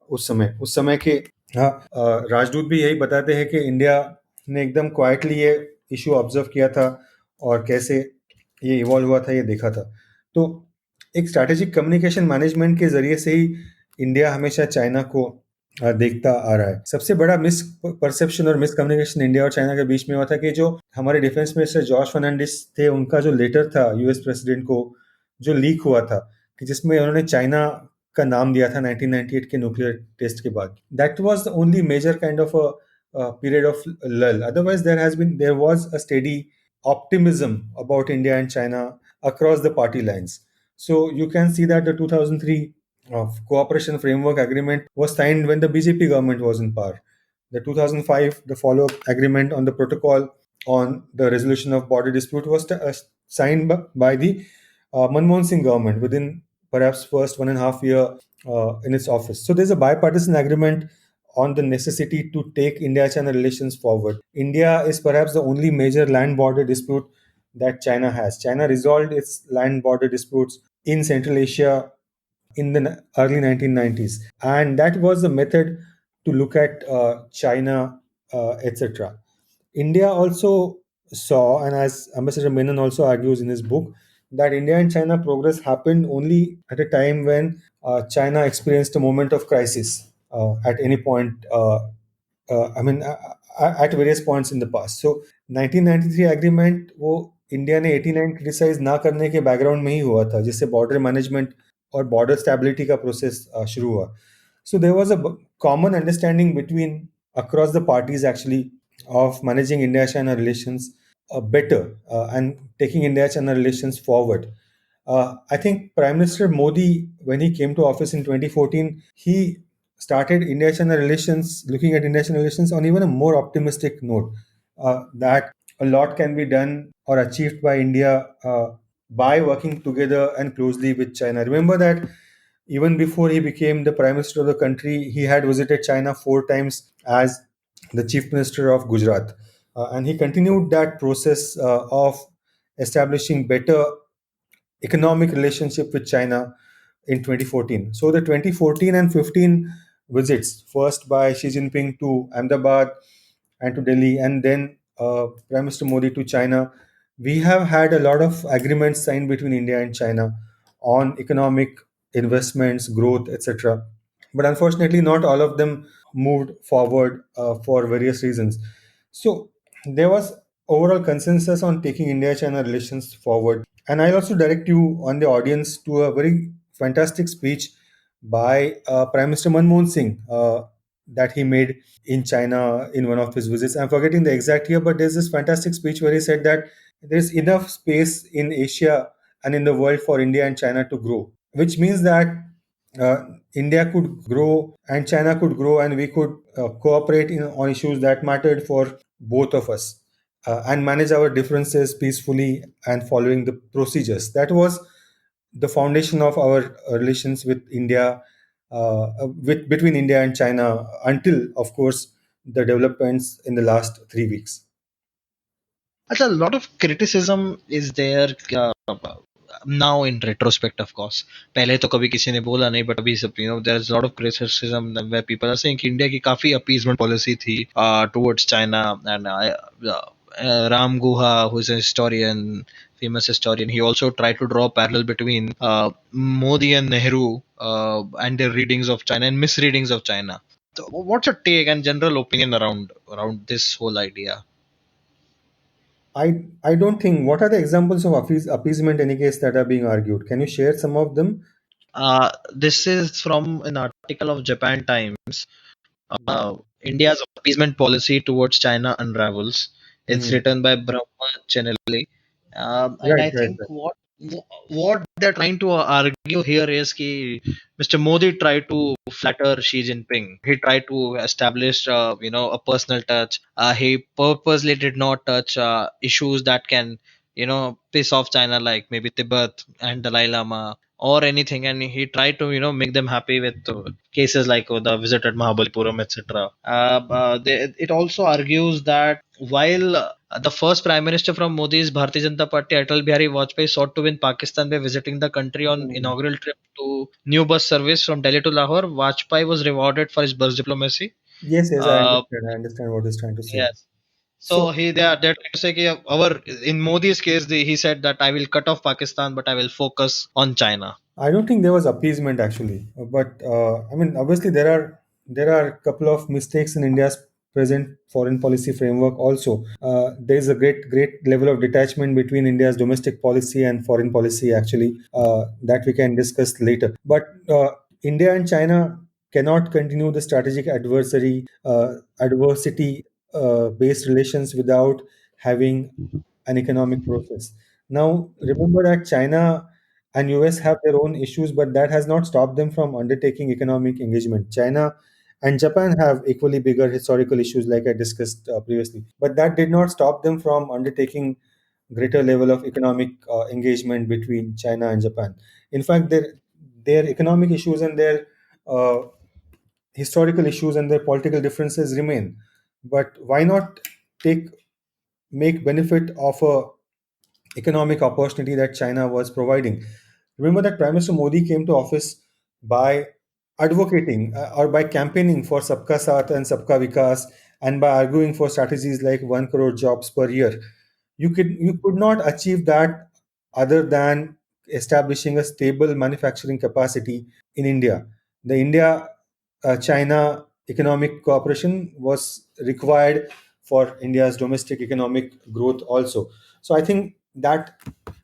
उस समय के। हाँ, राजदूत भी यही बताते हैं कि इंडिया ने एकदम क्वाइटली ये इशू ऑब्जर्व किया था और कैसे ये इवॉल्व हुआ था ये देखा था। तो एक स्ट्रैटेजिक कम्युनिकेशन मैनेजमेंट के जरिए से ही इंडिया हमेशा चाइना को देखता आ रहा है। सबसे बड़ा मिस परसेप्शन और मिस कम्युनिकेशन इंडिया और चाइना के बीच में हुआ था कि जो हमारे डिफेंस मिनिस्टर जॉर्ज फर्नांडिस थे उनका जो लेटर था यूएस प्रेसिडेंट को जो लीक हुआ था कि जिसमें उन्होंने चाइना का नाम दिया था 1998 के न्यूक्लियर टेस्ट के बाद। That was the only major kind of a period of lull. Otherwise there was a steady optimism about India and China across the party lines. So you can see that the 2003 cooperation framework agreement was signed when the BJP government was in power. The 2005 the follow-up agreement on the protocol on the resolution of border dispute was signed by the Manmohan Singh government within perhaps first 1.5 year in its office. So there's a bipartisan agreement on the necessity to take India-China relations forward. India is perhaps the only major land border dispute that China has. China resolved its land border disputes in Central Asia in the early 1990s, and that was the method to look at China, etc. India also saw, and as Ambassador Menon also argues in his book, that India and China progress happened only at a time when China experienced a moment of crisis at any point. At various points in the past. So 1993 agreement वो India ने 89 criticise ना करने के background में ही हुआ था, जिससे border management और बॉर्डर स्टेबिलिटी का प्रोसेस शुरू हुआ। So there was a common understanding between across the parties actually of managing India-China relations better and taking India-China relations forward. I think Prime Minister Modi, when he came to office in 2014, he started India-China relations, looking at India-China relations on even a more optimistic note, that a lot can be done or achieved by India by working together and closely with China. Remember that even before he became the Prime Minister of the country, he had visited China 4 times as the Chief Minister of Gujarat. And he continued that process of establishing better economic relationship with China in 2014. So the 2014 and 15 visits, first by Xi Jinping to Ahmedabad and to Delhi, and then Prime Minister Modi to China, we have had a lot of agreements signed between India and China on economic investments, growth, etc. But unfortunately, not all of them moved forward for various reasons. So there was overall consensus on taking India-China relations forward. And I'll also direct you on the audience to a very fantastic speech by Prime Minister Manmohan Singh that he made in China in one of his visits. I'm forgetting the exact year, but there's this fantastic speech where he said that there's enough space in Asia and in the world for India and China to grow, which means that uh, India could grow and China could grow, and we could cooperate on issues that mattered for both of us and manage our differences peacefully and following the procedures. That was the foundation of our relations with India, with between India and China, until, of course, the developments in the last 3 weeks. अच्छा, a lot of criticism is there now in retrospect, of course. पहले तो कभी किसी ने बोला नहीं, but अभी सब, there's a lot of criticism where people are saying कि इंडिया की काफी appeasement policy थी towards China. And Ram Guha, who's a historian, famous historian, he also tried to draw a parallel between Modi and Nehru and their readings of China and misreadings of China. So what's your take and general opinion around this whole idea? I don't think. What are the examples of appeasement, any case, that are being argued? Can you share some of them? This is from an article of Japan Times. India's appeasement policy towards China unravels. It's Mhm. written by Brahma Chenelli. And Right, I right, think right. what they're trying to argue here is that Mr. Modi tried to flatter Xi Jinping. He tried to establish, a personal touch. He purposely did not touch issues that can, piss off China, like maybe Tibet and Dalai Lama or anything. And he tried to, make them happy with cases like the visit at Mahabalipuram, etc. It also argues that while the first prime minister from Modi's Bharatiya Janata Party, Atal Bihari Vajpayee, sought to win Pakistan by visiting the country on Mhm. inaugural trip to new bus service from Delhi to Lahore, Vajpayee was rewarded for his bus diplomacy. Yes, yes, I Uh, understand. I understand what he's trying to say. yes. So So they're trying to say कि our in Modi's case, he said that I will cut off Pakistan, but I will focus on China. I don't think there was appeasement actually, but I mean, obviously there are a couple of mistakes in India's present foreign policy framework. Also, there is a great level of detachment between India's domestic policy and foreign policy actually, that we can discuss later. But India and China cannot continue the strategic adversity based relations without having an economic process. Now, remember that China and US have their own issues, but that has not stopped them from undertaking economic engagement. China and Japan have equally bigger historical issues, like I discussed previously, but that did not stop them from undertaking greater level of economic engagement between China and Japan. In fact, their economic issues and their uh, historical issues and their political differences remain. But why not take make benefit of a economic opportunity that China was providing? Remember that Prime Minister Modi came to office by advocating or by campaigning for Sabka Saath and Sabka Vikas, and by arguing for strategies like 1 crore jobs per year. You could not achieve that other than establishing a stable manufacturing capacity in India. The India China economic cooperation was required for India's domestic economic growth also. So I think that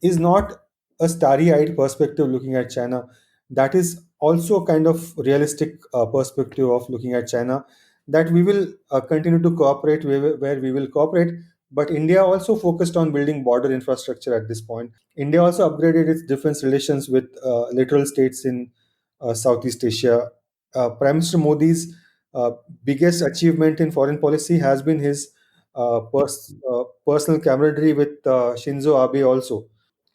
is not a starry eyed perspective looking at China. That is also kind of realistic perspective of looking at China, that we will continue to cooperate where we will cooperate. But India also focused on building border infrastructure at this point. India also upgraded its defense relations with littoral states in Southeast Asia. Prime Minister Modi's uh, biggest achievement in foreign policy has been his personal camaraderie with Shinzo Abe also.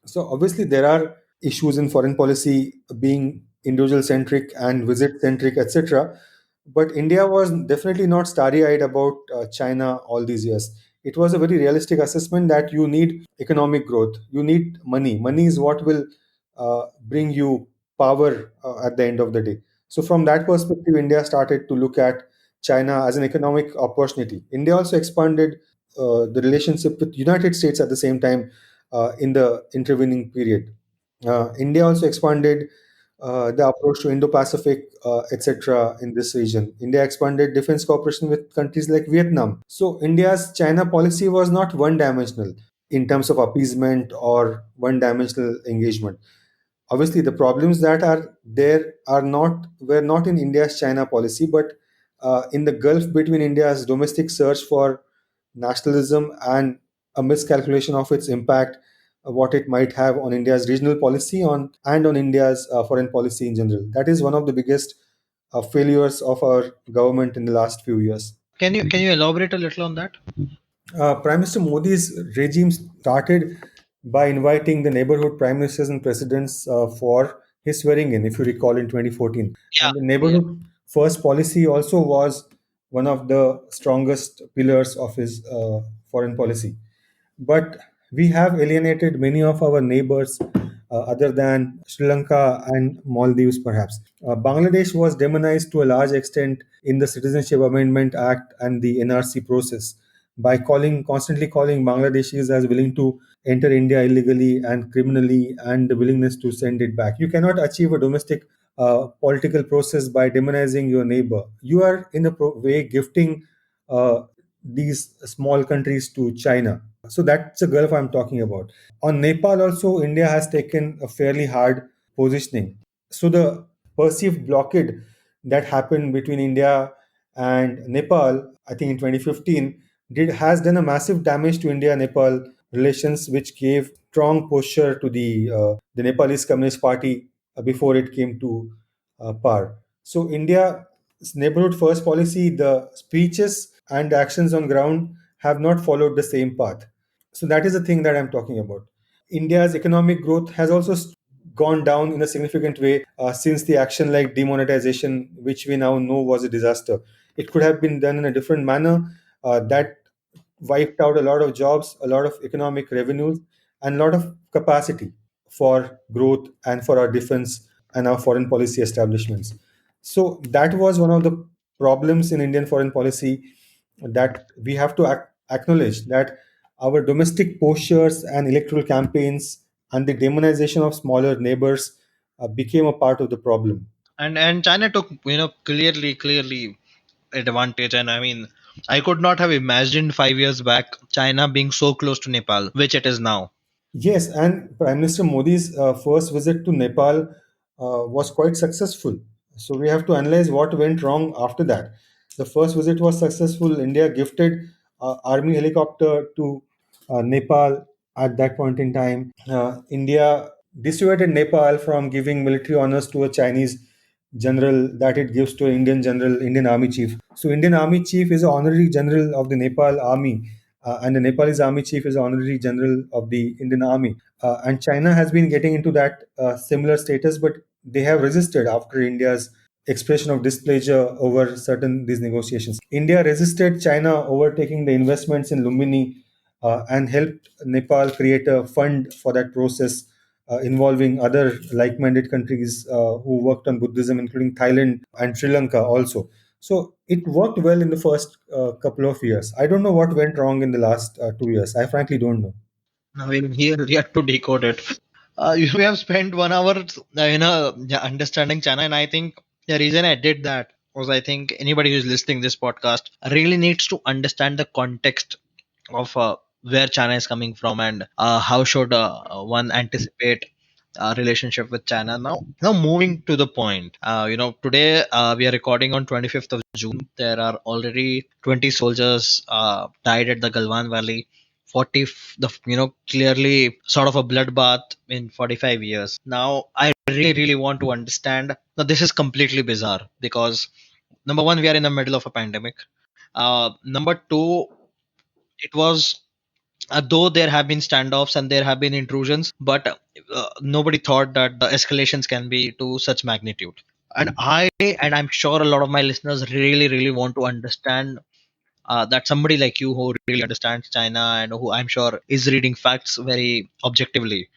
So obviously there are issues in foreign policy being individual centric and visit centric, etc. But India was definitely not starry eyed about China all these years. It was a very realistic assessment that you need economic growth, you need money. Money is what will bring you power at the end of the day. So from that perspective, India started to look at China as an economic opportunity. India also expanded the relationship with United States at the same time in the intervening period. India also expanded the approach to Indo-Pacific, etc. in this region. India expanded defense cooperation with countries like Vietnam. So India's China policy was not one-dimensional in terms of appeasement or one-dimensional engagement. Obviously, the problems that are there are not were not in India's China policy, but in the gulf between India's domestic search for nationalism and a miscalculation of its impact, what it might have on India's regional policy on and on India's foreign policy in general. That is one of the biggest failures of our government in the last few years. Can you elaborate a little on that? Prime Minister Modi's regime started by inviting the neighborhood prime ministers and presidents for his swearing in, if you recall, in 2014. Yeah, And the yeah. neighborhood first policy also was one of the strongest pillars of his foreign policy. But we have alienated many of our neighbors other than Sri Lanka and Maldives, perhaps. Bangladesh was demonized to a large extent in the Citizenship Amendment Act and the NRC process by constantly calling Bangladeshis as willing to enter India illegally and criminally, and the willingness to send it back. You cannot achieve a domestic political process by demonizing your neighbor. You are, in a way, gifting uh, these small countries to China. So that's the Gulf I'm talking about. On Nepal, also, India has taken a fairly hard positioning. So the perceived blockade that happened between India and Nepal, I think in 2015, has done a massive damage to India-Nepal relations, which gave strong posture to the Nepalese Communist Party before it came to power. So India's neighborhood first policy, the speeches and actions on ground have not followed the same path. So that is the thing that I'm talking about. India's economic growth has also gone down in a significant way since the action like demonetization, which we now know was a disaster. It could have been done in a different manner. That wiped out a lot of jobs, a lot of economic revenues, and a lot of capacity for growth and for our defense and our foreign policy establishments. So that was one of the problems in Indian foreign policy, that we have to acknowledge that our domestic postures and electoral campaigns and the demonization of smaller neighbors became a part of the problem. And China took, clearly advantage. And I mean, I could not have imagined 5 years back China being so close to Nepal, which it is now. Yes, and Prime Minister Modi's first visit to Nepal was quite successful. So we have to analyze what went wrong after that. The first visit was successful. India gifted army helicopter to Nepal at that point in time. India dissuaded Nepal from giving military honors to a Chinese general that it gives to an Indian general, Indian Army Chief. So Indian Army Chief is an honorary general of the Nepal Army, and the Nepalese Army Chief is an honorary general of the Indian Army. And China has been getting into that similar status, but they have resisted after India's expression of displeasure over certain these negotiations. India resisted China overtaking the investments in Lumbini and helped Nepal create a fund for that process, involving other like-minded countries who worked on Buddhism, including Thailand and Sri Lanka also. So it worked well in the first couple of years. I don't know what went wrong in the last 2 years. I frankly don't know. Now we're here yet to decode it. We have spent 1 hour, yeah, understanding China, and I think the reason I did that was I think anybody who's listening this podcast really needs to understand the context of where China is coming from, and how should one anticipate relationship with China. Now moving to the point. Today we are recording on 25th of June. There are already 20 soldiers died at the Galwan Valley. 40, clearly sort of a bloodbath in 45 years. Now, I really want to understand. Now, this is completely bizarre because number one, we are in the middle of a pandemic. Number two, it was though there have been standoffs and there have been intrusions, but nobody thought that the escalations can be to such magnitude. And I'm sure a lot of my listeners really want to understand that somebody like you who really understands China and who I'm sure is reading facts very objectively,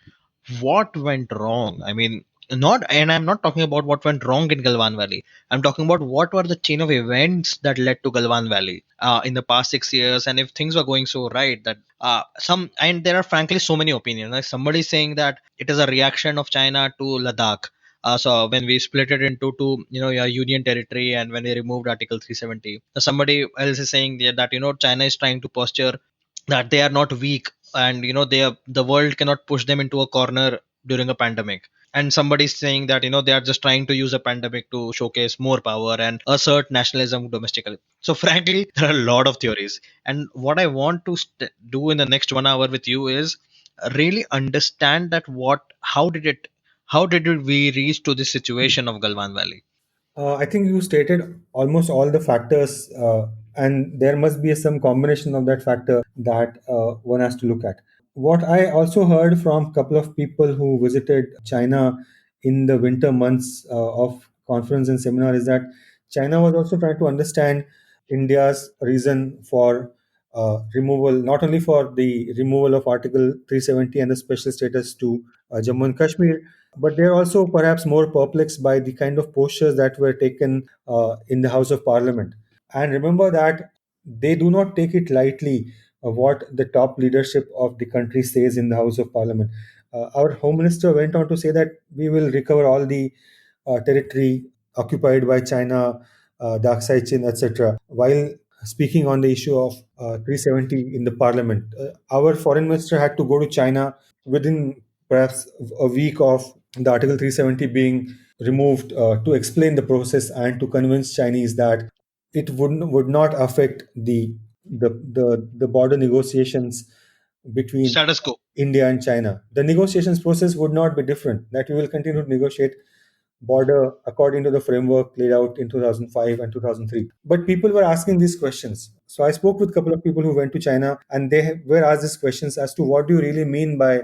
what went wrong? I mean, not, and I'm not talking about what went wrong in Galwan Valley. I'm talking about what were the chain of events that led to Galwan Valley in the past 6 years. And if things were going so right, that and there are frankly so many opinions. Like somebody saying that it is a reaction of China to Ladakh. So when we split it into two, your union territory, and when we removed Article 370, somebody else is saying that China is trying to posture that they are not weak, and the world cannot push them into a corner during a pandemic. And somebody's saying that they are just trying to use a pandemic to showcase more power and assert nationalism domestically. So frankly, there are a lot of theories, and what I want to do in the next 1 hour with you is really understand that how did we reach to this situation of Galwan Valley. I think you stated almost all the factors, and there must be some combination of that factor that one has to look at. What I also heard from a couple of people who visited China in the winter months of conference and seminar is that China was also trying to understand India's reason for removal, not only for the removal of Article 370 and the special status to Jammu and Kashmir, but they're also perhaps more perplexed by the kind of postures that were taken in the House of Parliament. And remember that they do not take it lightly what the top leadership of the country says in the House of Parliament. Our Home Minister went on to say that we will recover all the territory occupied by China, the Aksai Chin, etc. While speaking on the issue of 370 in the Parliament, our Foreign Minister had to go to China within perhaps a week of the Article 370 being removed to explain the process and to convince Chinese that it would not affect the border negotiations between Status quo. India and China. The negotiations process would not be different. That we will continue to negotiate border according to the framework laid out in 2005 and 2003. But people were asking these questions. So I spoke with a couple of people who went to China, and they were asked these questions as to what do you really mean by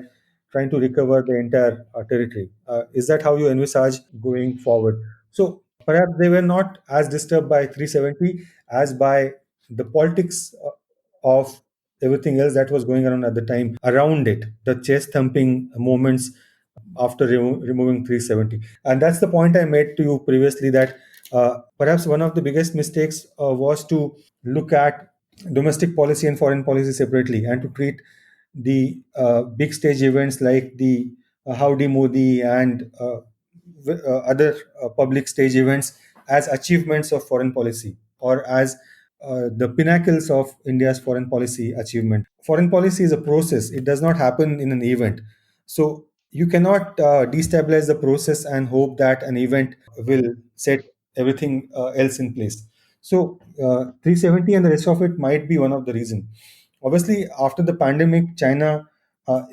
trying to recover the entire territory? Is that how you envisage going forward? So perhaps they were not as disturbed by 370 as by the politics of everything else that was going on at the time around it, the chest thumping moments after removing 370. And that's the point I made to you previously that perhaps one of the biggest mistakes was to look at domestic policy and foreign policy separately and to treat the big stage events like the Howdy Modi and other public stage events as achievements of foreign policy or as the pinnacles of India's foreign policy achievement. Foreign policy is a process, it does not happen in an event. So you cannot destabilize the process and hope that an event will set everything else in place. So 370 and the rest of it might be one of the reason. Obviously, after the pandemic, China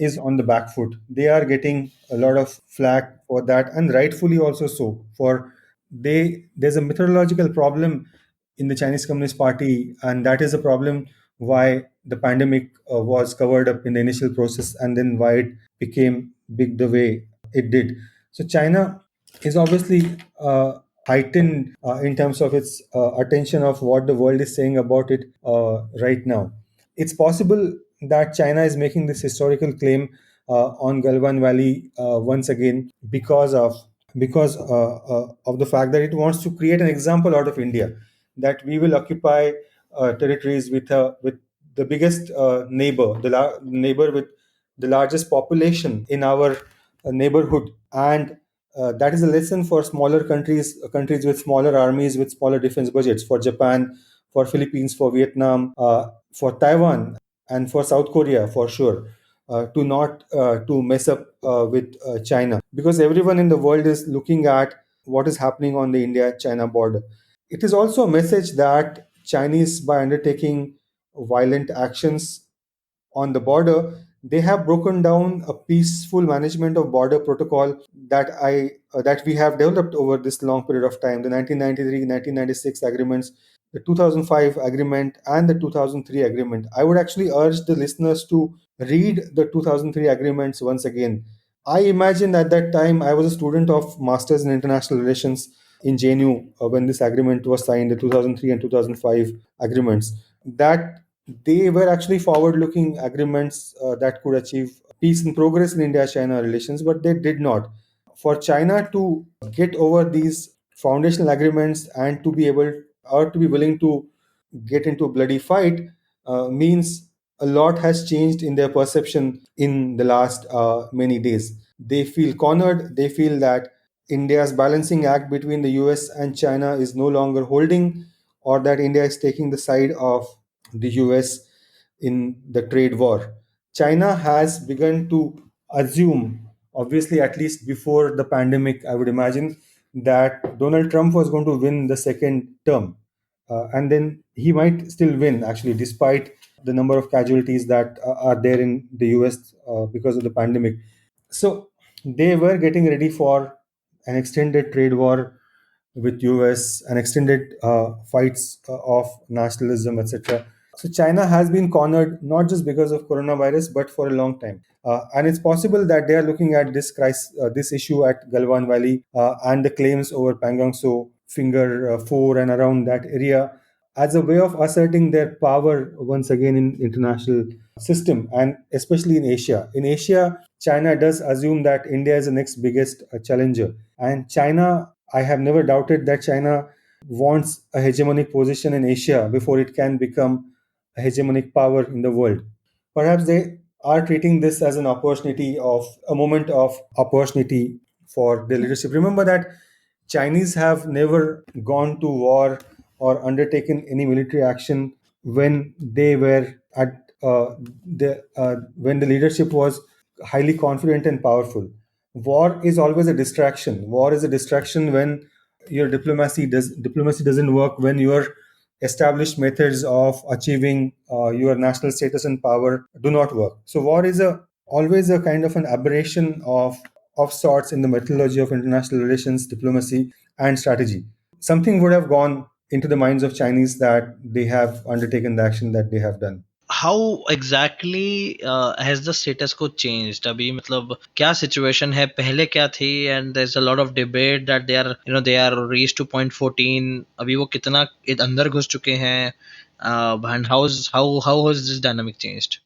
is on the back foot. They are getting a lot of flack for that, and rightfully also so. For there's a methodological problem in the Chinese Communist Party, and that is a problem why the pandemic was covered up in the initial process, and then why it became big the way it did. So China is obviously heightened in terms of its attention of what the world is saying about it right now. It's possible that China is making this historical claim on Galwan Valley once again because of the fact that it wants to create an example out of India that we will occupy territories with the biggest neighbor, neighbor with the largest population in our neighborhood, and that is a lesson for smaller countries with smaller armies, with smaller defense budgets, for Japan, for Philippines, for Vietnam, for Taiwan, and for South Korea for sure. to not to mess up with China, because everyone in the world is looking at what is happening on the India-China border. It is also a message that Chinese, by undertaking violent actions on the border, they have broken down a peaceful management of border protocol that we have developed over this long period of time. The 1993, 1996 agreements, the 2005 agreement, and the 2003 agreement. I would actually urge the listeners to read the 2003 agreements once again. I imagine at that time I was a student of Masters in International Relations in JNU when this agreement was signed, the 2003 and 2005 agreements. That they were actually forward looking agreements that could achieve peace and progress in India China relations, but they did not. For China to get over these foundational agreements and to be able or to be willing to get into a bloody fight means a lot has changed in their perception in the last many days. They feel cornered, they feel that India's balancing act between the US and China is no longer holding, or that India is taking the side of the US in the trade war. China has begun to assume, obviously, at least before the pandemic, I would imagine, that Donald Trump was going to win the second term. And then he might still win, actually, despite the number of casualties that are there in the US because of the pandemic. So they were getting ready for an extended trade war with US and extended fights of nationalism, etc. So China has been cornered not just because of coronavirus, but for a long time. And it's possible that they are looking at this crisis, this issue at Galwan Valley and the claims over Pangong So, Finger 4 and around that area as a way of asserting their power once again in international system, and especially in Asia. In Asia, China does assume that India is the next biggest challenger. And China, I have never doubted that China wants a hegemonic position in Asia before it can become a hegemonic power in the world. Perhaps they are treating this as an opportunity of a moment of opportunity for their leadership. Remember that Chinese have never gone to war or undertaken any military action when they were at when the leadership was highly confident and powerful. War is always a distraction. War is a distraction when your diplomacy doesn't work, when your established methods of achieving your national status and power do not work. So war is a always a kind of an aberration of sorts in the methodology of international relations, diplomacy, and strategy. Something would have gone into the minds of Chinese that they have undertaken the action that they have done. How exactly has the status quo changed? अभी मतलब क्या situation है, पहले क्या थी? And there's a lot of debate that they are reached to point 14. अभी वो कितना अंदर घुस चुके हैं? And how has this dynamic changed?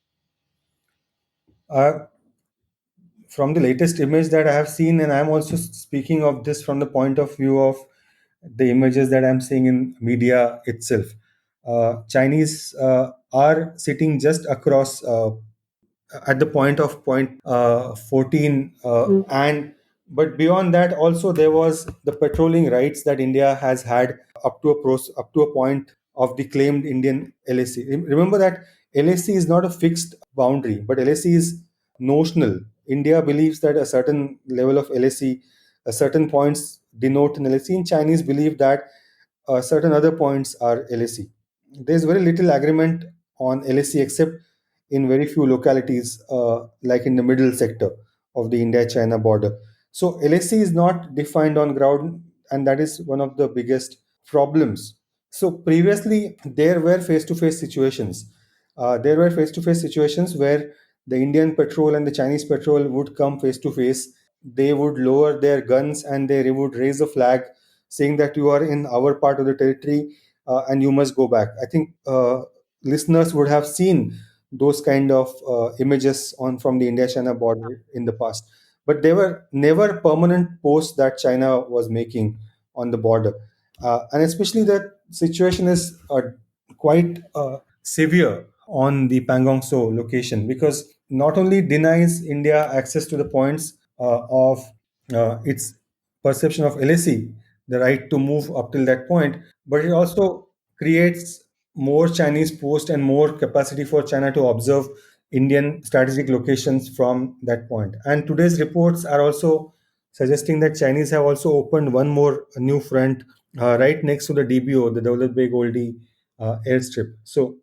Uh, from the latest image that I have seen, and I'm also speaking of this from the point of view of the images that I'm seeing in media itself. Chinese are sitting just across at the point of point 14 and but beyond that also there was the patrolling rights that India has had up to a point of the claimed Indian LAC. Remember that LAC is not a fixed boundary, but LAC is notional. India believes that a certain level of LAC, a certain points denote an LAC. In Chinese believe that certain other points are LAC. There's very little agreement on LAC except in very few localities, like in the middle sector of the India-China border. So LAC is not defined on ground, and that is one of the biggest problems. So previously, there were face-to-face situations. There were face-to-face situations where the Indian patrol and the Chinese patrol would come face-to-face. They would lower their guns and they would raise a flag saying that you are in our part of the territory and you must go back. I think listeners would have seen those kind of images on from the India-China border in the past. But they were never permanent posts that China was making on the border, and especially that situation is quite severe on the Pangong So location, because not only denies India access to the points of its perception of LAC, the right to move up till that point, but it also creates more Chinese posts and more capacity for China to observe Indian strategic locations from that point. And today's reports are also suggesting that Chinese have also opened one more new front right next to the DBO, the Dawlat Beg Oldie airstrip. So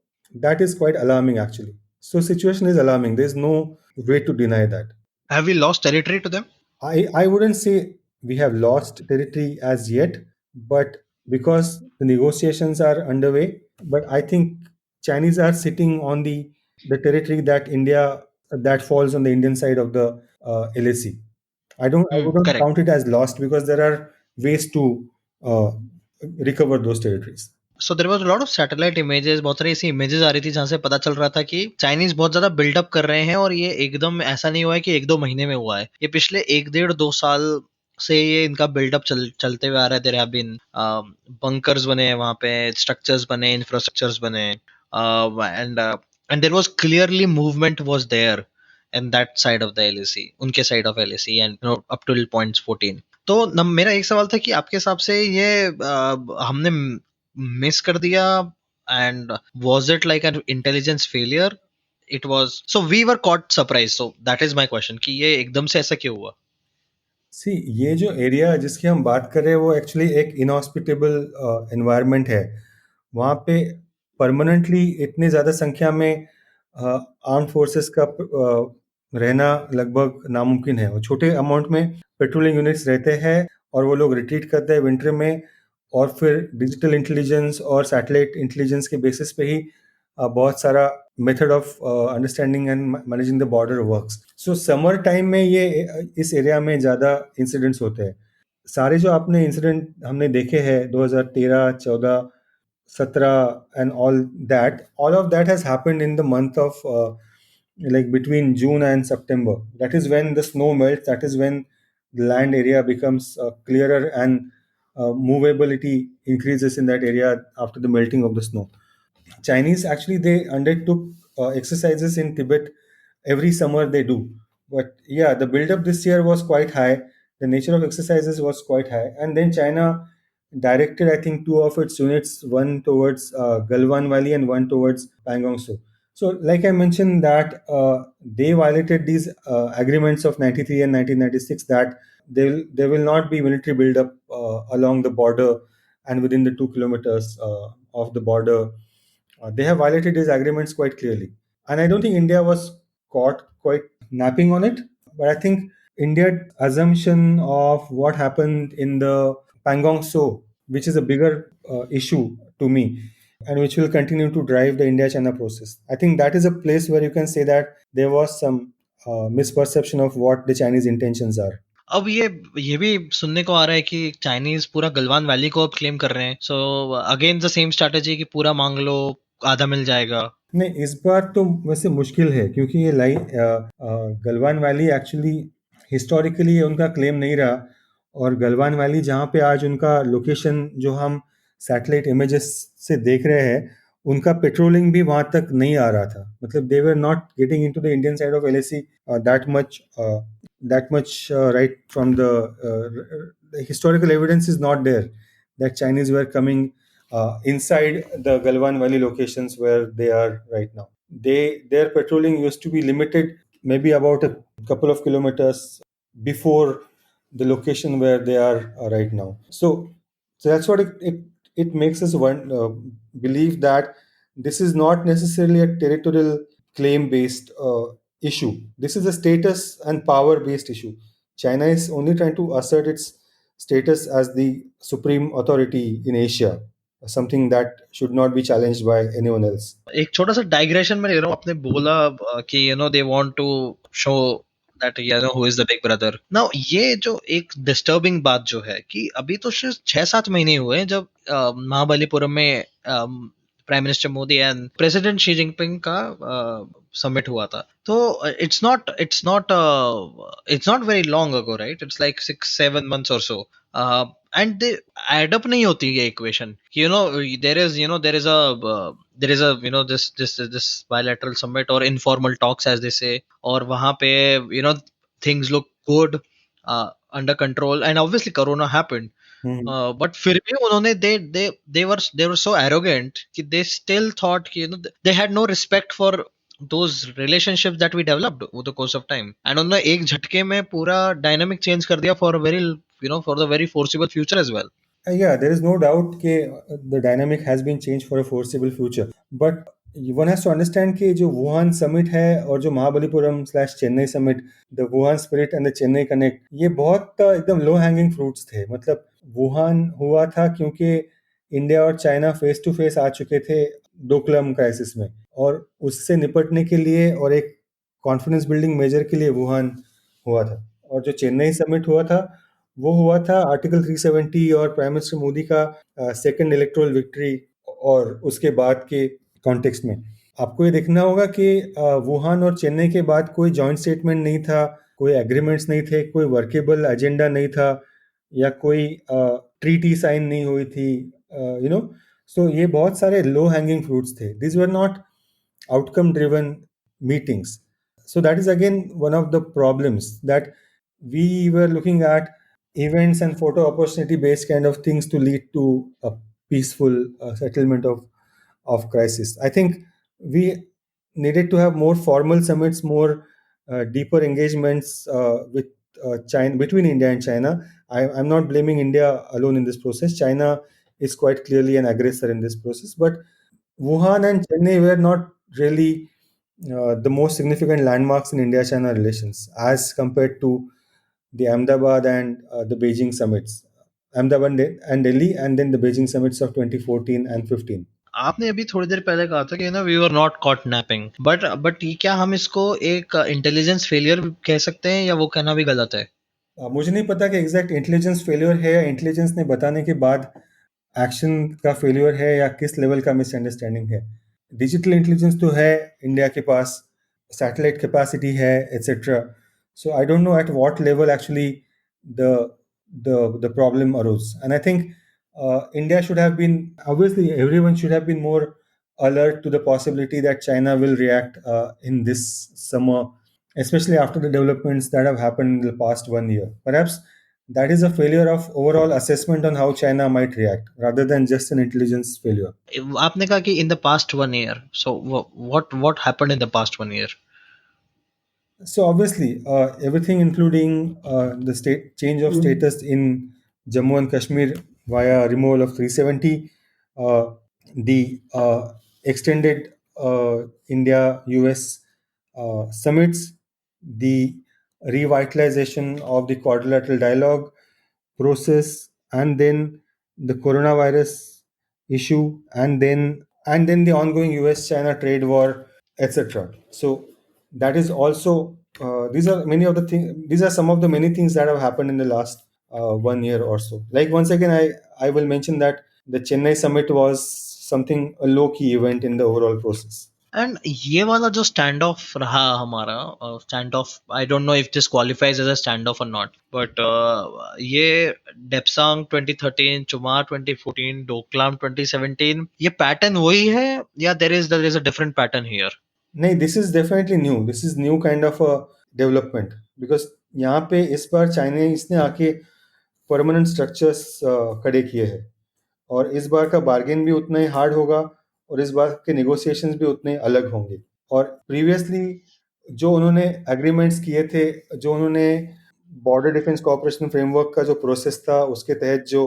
that is quite alarming, actually. So situation is alarming. There's no way to deny that. Have we lost territory to them? I wouldn't say we have lost territory as yet, but because the negotiations are underway, but I think Chinese are sitting on the territory that India that falls on the Indian side of the LAC. I wouldn't Correct. count it as lost because there are ways to uh, recover those territories. So there was a lot of satellite images, बहुत सारी ऐसी images आ रही थी जहां से पता चल रहा था कि चाइनीज बहुत ज्यादा बिल्डअप कर रहे हैं, और ये एकदम ऐसा नहीं हुआ है कि 1-2 महीने में हुआ है, ये पिछले 1-1.5-2 साल से ये इनका बिल्डअप चलते हुए आ रहा है. देयर हैव बीन बंकर्स बने हैं वहां पे, स्ट्रक्चर्स बने, इंफ्रास्ट्रक्चर्स बने, and there was clearly movement was there in that side of the LAC, उनके side of LAC, and up till points 14. तो मेरा एक सवाल था कि आपके हिसाब से ये हमने मिस कर दिया, and was it like an intelligence failure? It was, so we were caught surprise, so that is my question कि ये एकदम से ऐसा क्यों हुआ. सी ये जो एरिया जिसकी हम बात कर रहे हैं वो एक्चुअली एक इनहॉस्पिटेबल एनवायरनमेंट है. वहाँ पे परमानेंटली इतनी ज़्यादा संख्या में आर्म फोर्सेस का रहना लगभग नामुमकिन है. और छोटे अमाउंट में पेट्रोलिंग यूनिट्स रहते हैं और वो लोग रिट्रीट करते हैं विंटर में, और फिर डिजिटल इंटेलिजेंस और सैटेलाइट इंटेलिजेंस के बेसिस पे ही बहुत सारा method of understanding and managing the border works. So summer time में ये इस एरिया में ज़्यादा इंसिडेंट्स होते हैं. सारे जो आपने इंसिडेंट हमने देखे हैं 2013, 14, 17 and all of that has happened in the month of like between June and September. That is when the snow melts. That is when the land area becomes clearer and movability increases in that area after the melting of the snow. Chinese actually they undertook exercises in Tibet every summer they do. But yeah, the build-up this year was quite high. The nature of exercises was quite high, and then China directed I think two of its units, one towards Galwan Valley and one towards Pangong Tso. So, like I mentioned, that they violated these agreements of '93 and 1996 that there will not be military buildup along the border and within the 2 kilometers of the border. They have violated these agreements quite clearly. And I don't think India was caught quite napping on it. But I think India's assumption of what happened in the Pangong Tso, which is a bigger issue to me, and which will continue to drive the India China process. I think that is a place where you can say that there was some misperception of what the Chinese intentions are. अब ये भी सुनने को आ रहा है कि Chinese पूरा Galwan valley को अब क्लेम कर रहे हैं, so again the same strategy कि पूरा मांग लो, आधा मिल जाएगा. नहीं, इस बार तो वैसे मुश्किल है क्योंकि ये गलवान वैली एक्चुअली हिस्टोरिकली उनका क्लेम नहीं रहा. और गलवान वैली जहाँ पे आज उनका लोकेशन जो हम सैटेलाइट इमेजेस से देख रहे हैं, उनका पेट्रोलिंग भी वहाँ तक नहीं आ रहा था. मतलब they were not getting into the Indian side of LAC that much right from the historical evidence is not there that Chinese were coming inside the Galwan Valley locations where they are right now. Their patrolling used to be limited maybe about a couple of kilometers before the location where they are right now. So that's what it makes us believe that this is not necessarily a territorial claim based issue. This is a status and power based issue. China is only trying to assert its status as the supreme authority in Asia, something that should not be challenged by anyone else. एक छोटा सा digression में ले रहा हूँ. आपने बोला कि they want to show that who is the big brother. Now ये जो एक डिस्टर्बिंग बात जो है कि अभी तो सिर्फ 6-7 महीने हुए हैं जब महाबलीपुरम में prime minister Modi and president Xi Jinping का समिट हुआ था. तो it's not very long ago, right? It's like 6-7 months और so. And they add up नहीं होती ये equation. There is this bilateral summit or informal talks as they say, और वहां पे things look good, under control, and obviously corona happened. But फिर भी उन्होंने they were so arrogant कि they still thought कि they had no respect for those relationships that we developed over the course of time, and उन्होंंने एक झटके में पूरा dynamic change कर दिया for a very, for the very foreseeable future as well. Yeah, there is no doubt that the dynamic has been changed for a foreseeable future. But one has to understand कि जो Wuhan summit है और जो Mahabalipuram slash Chennai summit, the Wuhan spirit and the Chennai connect, ये बहुत एकदम low hanging fruits थे. मतलब वुहान हुआ था क्योंकि इंडिया और चाइना फेस टू फेस आ चुके थे डोकलाम क्राइसिस में, और उससे निपटने के लिए और एक कॉन्फिडेंस बिल्डिंग मेजर के लिए वुहान हुआ था. और जो चेन्नई समिट हुआ था वो हुआ था आर्टिकल 370 और प्राइम मिनिस्टर मोदी का सेकंड इलेक्टोरल विक्ट्री और उसके बाद के कॉन्टेक्स्ट में. आपको ये देखना होगा कि वुहान और चेन्नई के बाद कोई जॉइंट स्टेटमेंट नहीं था, कोई एग्रीमेंट्स नहीं थे, कोई वर्केबल एजेंडा नहीं था, या कोई ट्रीटी साइन नहीं हुई थी. यू नो सो ये बहुत सारे लो हैंगिंग फ्रूट्स थे. This were not outcome driven meetings. So that is again one of the problems, that we were looking at events and photo opportunity based kind of things to lead to a peaceful settlement of crisis. I think we needed to have more formal summits, more deeper engagements with China, between India and China. I'm not blaming India alone in this process. China is quite clearly an aggressor in this process, but Wuhan and Chennai were not really the most significant landmarks in India-China relations as compared to the Ahmedabad and the Beijing summits. Ahmedabad and Delhi, and then the Beijing summits of 2014 and 15. आपने अभी थोड़ी देर पहले कहा था कि ना we were not caught napping, but ये क्या हम इसको एक इंटेलिजेंस फेलियर कह सकते हैं, या वो कहना भी गलत है? मुझे नहीं पता कि एग्जैक्ट इंटेलिजेंस फेलियर है या इंटेलिजेंस ने बताने के बाद एक्शन का फेलियर है, या किस लेवल का मिसअंडरस्टैंडिंग है. डिजिटल इंटेलिजेंस तो है इंडिया के पास, सैटेलाइट कैपेसिटी है, etcetera. So I don't know at what level actually the the problem arose. And I think India should have been, obviously everyone should have been more alert to the possibility that China will react in this summer, especially after the developments that have happened in the past 1 year. Perhaps that is a failure of overall assessment on how China might react rather than just an intelligence failure. आपने कहा कि in the past 1 year, so what happened in the past 1 year? So obviously, everything including the state change of status in Jammu and Kashmir via removal of 370, the extended India-US summits, the revitalization of the quadrilateral dialogue process, and then the coronavirus issue, and then the ongoing US-China trade war, etc. So that is also these are many of the things. These are some of the many things that have happened in the last 1 year or so. Like once again, I will mention that the Chennai summit was something a low key event in the overall process. And ये वाला जो standoff रहा हमारा, standoff, I don't know if this qualifies as a standoff और not, but ये डेप्सांग 2013, चुमार 2014, डोकलाम 2017, ये pattern वही है, या there is a different pattern here? नहीं, this is definitely new. This is new kind of a development, because यहाँ पे इस बार चाइनीज ने आके परमानेंट स्ट्रक्चर्स खड़े किए हैं, और इस बार का बार्गेन भी उतना ही हार्ड होगा, और इस बार के नेगोशिएशंस भी उतने अलग होंगे. और प्रीवियसली जो उन्होंने एग्रीमेंट्स किए थे, जो उन्होंने बॉर्डर डिफेंस कोऑपरेशन फ्रेमवर्क का जो प्रोसेस था उसके तहत जो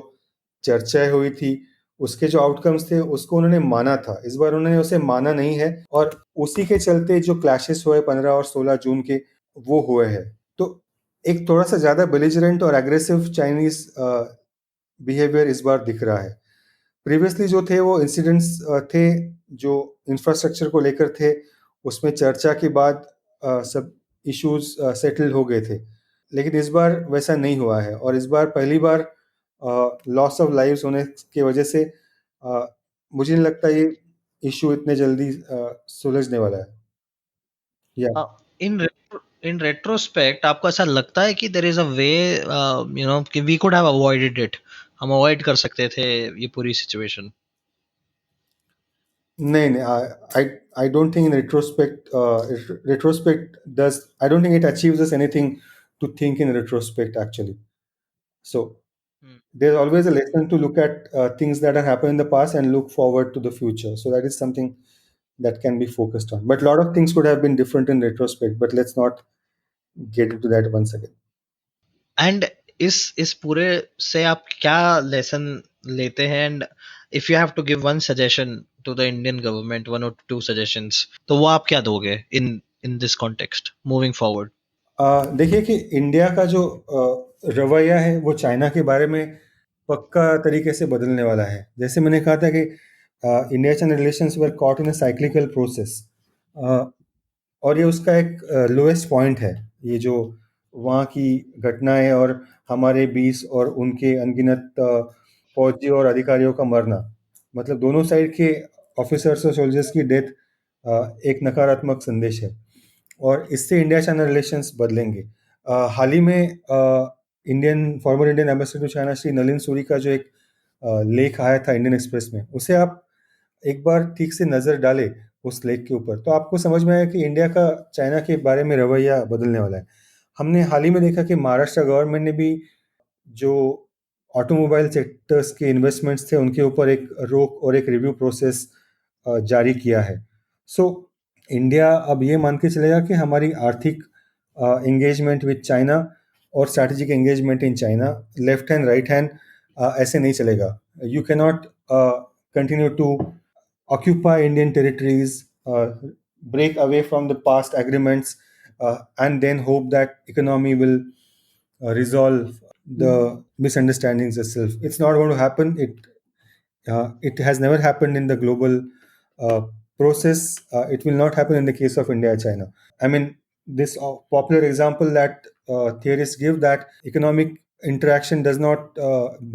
चर्चाएं हुई थी, उसके जो आउटकम्स थे उसको उन्होंने माना था. इस बार उन्होंने उसे माना नहीं है, और उसी के चलते जो क्लैशेस हुए 15 और 16 जून के, वो हुए हैं. तो एक थोड़ा सा ज़्यादा बेलिजरेंट और एग्रेसिव चाइनीज बिहेवियर इस बार दिख रहा है. प्रीवियसली जो थे वो इंसिडेंट्स थे जो इंफ्रास्ट्रक्चर को लेकर थे, उसमें चर्चा के बाद सब इश्यूज सेटल हो गए थे. लेकिन इस बार वैसा नहीं हुआ है, और इस बार पहली बार लॉस ऑफ लाइव्स होने की वजह से मुझे नहीं लगता ये इशू इतने जल्दी सुलझने वाला है. या इन इन रेट्रोस्पेक्ट आपको ऐसा लगता है कि देयर इज अ वे, कि we could have avoided it, हम अवॉइड कर सकते थे ये पूरी सिचुएशन? नहीं नहीं, I don't think in retrospect does, I don't think it achieves us anything to think in retrospect actually. So there's always a lesson to look at things that have happened in the past and look forward to the future. So that is something that can be focused on. But a lot of things could have been different in retrospect. But let's not get into that once again. And इस पूरे से आप क्या lesson लेते हैं? And if you have to give one suggestion to the Indian government, one और two suggestions, तो वो आप क्या दोगे in in this context moving forward? देखिए कि इंडिया का जो रवैया है वो चाइना के बारे में पक्का तरीके से बदलने वाला है। जैसे मैंने कहा था कि India China relations were caught in a cyclical process, और ये उसका एक लोएस्ट पॉइंट है। ये जो वहाँ की घटनाएं और हमारे 20 और उनके अनगिनत फौजी और अधिकारियों का मरना, मतलब दोनों साइड के ऑफिसर्स और सोल्जर्स की डेथ एक नकारात्मक संदेश है, और इससे इंडिया चाइना रिलेशंस बदलेंगे। हाल ही में former Indian ambassador to China Shri Nalin Suri का जो एक लेख आया था इंडियन एक्सप्रेस में, उसे आप एक बार ठीक से नज़र डालें उस लेख के ऊपर, तो आपको समझ में आया कि इंडिया का चाइना के बारे में रवैया बदलने वाला है। हमने हाल ही में देखा कि महाराष्ट्र गवर्नमेंट ने भी जो ऑटोमोबाइल सेक्टर्स के इन्वेस्टमेंट्स थे उनके ऊपर एक रोक और एक रिव्यू प्रोसेस जारी किया है। सो इंडिया अब ये मान के चलेगा कि हमारी आर्थिक एंगेजमेंट विद चाइना और strategic engagement in China left hand right hand ऐसे नहीं चलेगा। You can not continue to occupy Indian territories, break away from the past agreements, and then hope that economy will resolve the misunderstandings itself. It's not going to happen. It has never happened in the global uh, process. It will not happen in the case of India China. I mean, this popular example that theorists give, that economic interaction does not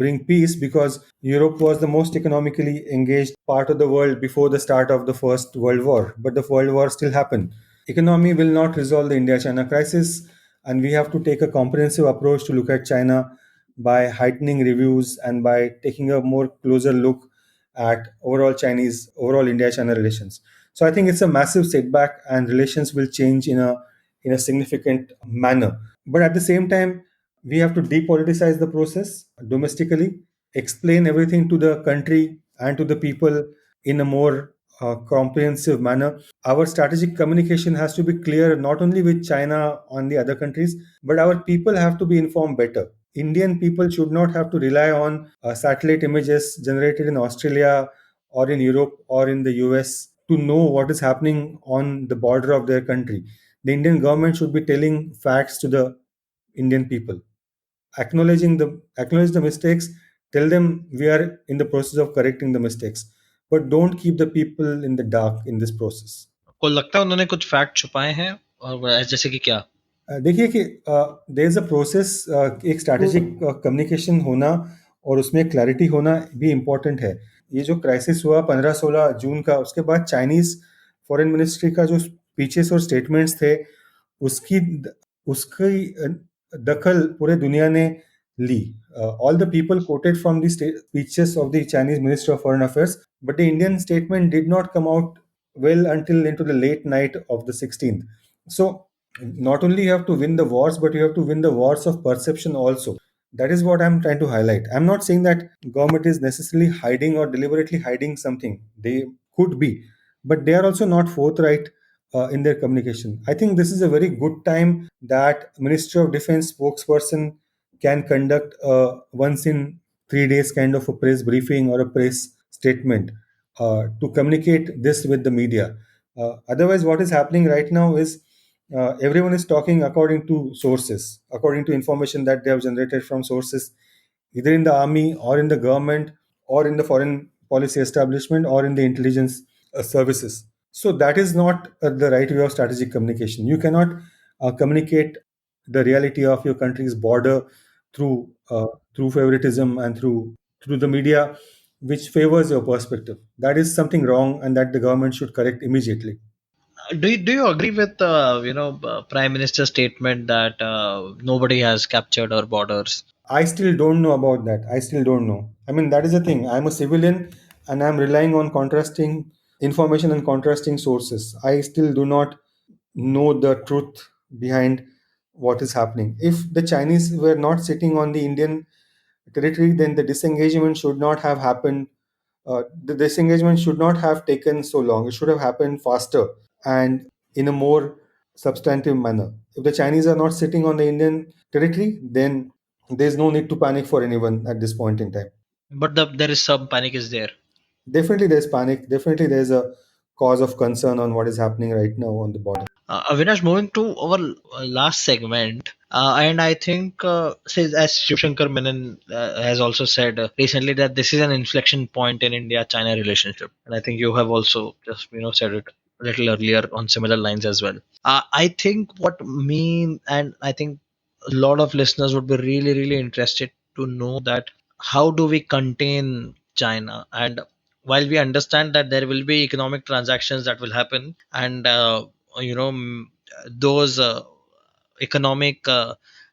bring peace because Europe was the most economically engaged part of the world before the start of the First World War, but the World War still happened. Economy will not resolve the India China crisis, and we have to take a comprehensive approach to look at China by heightening reviews and by taking a more closer look at overall India China relations. So I think it's a massive setback, and relations will change in a significant manner. But at the same time, we have to depoliticize the process domestically, explain everything to the country and to the people in a more comprehensive manner. Our strategic communication has to be clear, not only with China and the other countries, but our people have to be informed better. Indian people should not have to rely on satellite images generated in Australia or in Europe or in the US to know what is happening on the border of their country. The Indian government should be telling facts to the Indian people, acknowledge the mistakes, tell them we are in the process of correcting the mistakes, but don't keep the people in the dark in this process. आपको लगता है उन्होंने कुछ fact छुपाए हैं? और जैसे कि क्या? देखिए कि देयर इज अ प्रोसेस, एक स्ट्रैटेजिक कम्युनिकेशन होना और उसमें क्लैरिटी होना भी इम्पोर्टेंट है। ये जो क्राइसिस हुआ 15-16 जून का, उसके बाद चाइनीज फॉरेन मिनिस्ट्री का जो स्पीचेस और स्टेटमेंट्स थे, उसकी उसकी दखल पूरे दुनिया ने ली। All the people quoted from the speeches of the Chinese minister of foreign affairs, but the Indian statement did not come out well until into the late night of the 16th. So not only you have to win the wars, but you have to win the wars of perception also. That is what I'm trying to highlight. I'm not saying that government is necessarily hiding or deliberately hiding something. They could be, but they are also not forthright in their communication. I think this is a very good time that Ministry of Defense spokesperson can conduct a once in 3 days kind of a press briefing or a press statement to communicate this with the media. Otherwise, what is happening right now is everyone is talking according to sources, according to information that they have generated from sources, either in the army or in the government or in the foreign policy establishment or in the intelligence services. So that is not the right way of strategic communication. You cannot communicate the reality of your country's border through through favoritism and through the media, which favors your perspective. That is something wrong, and that the government should correct immediately. Do you agree with Prime Minister's statement that nobody has captured our borders? I still don't know about that. I still don't know. I mean, that is the thing. I'm a civilian and I'm relying on contrasting information and contrasting sources. I still do not know the truth behind what is happening. If the Chinese were not sitting on the Indian territory, then the disengagement should not have happened the disengagement should not have taken so long. It should have happened faster and in a more substantive manner. If the Chinese are not sitting on the Indian territory, then there's no need to panic for anyone at this point in time. But there is some panic is there. Definitely, there's panic. Definitely, there's a cause of concern on what is happening right now on the border. Avinash, moving to our last segment, and I think, as Shivshankar Menon has also said recently, that this is an inflection point in India-China relationship, and I think you have also just said it a little earlier on similar lines as well. I think what me and I think a lot of listeners would be really really interested to know that how do we contain China, and while we understand that there will be economic transactions that will happen, and those economic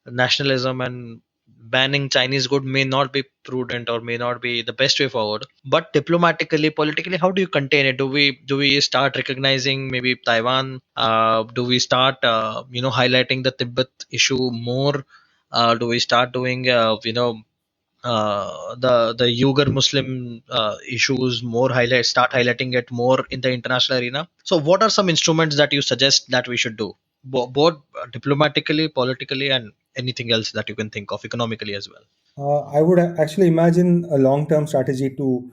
nationalism and banning Chinese good may not be prudent or may not be the best way forward. But diplomatically, politically, how do you contain it? Do we start recognizing maybe Taiwan? Do we start highlighting the Tibet issue more? Do we start doing the Uyghur Muslim issues more, start highlighting it more in the international arena? So, what are some instruments that you suggest that we should do, both diplomatically, politically, and anything else that you can think of economically as well? I would actually imagine a long term strategy to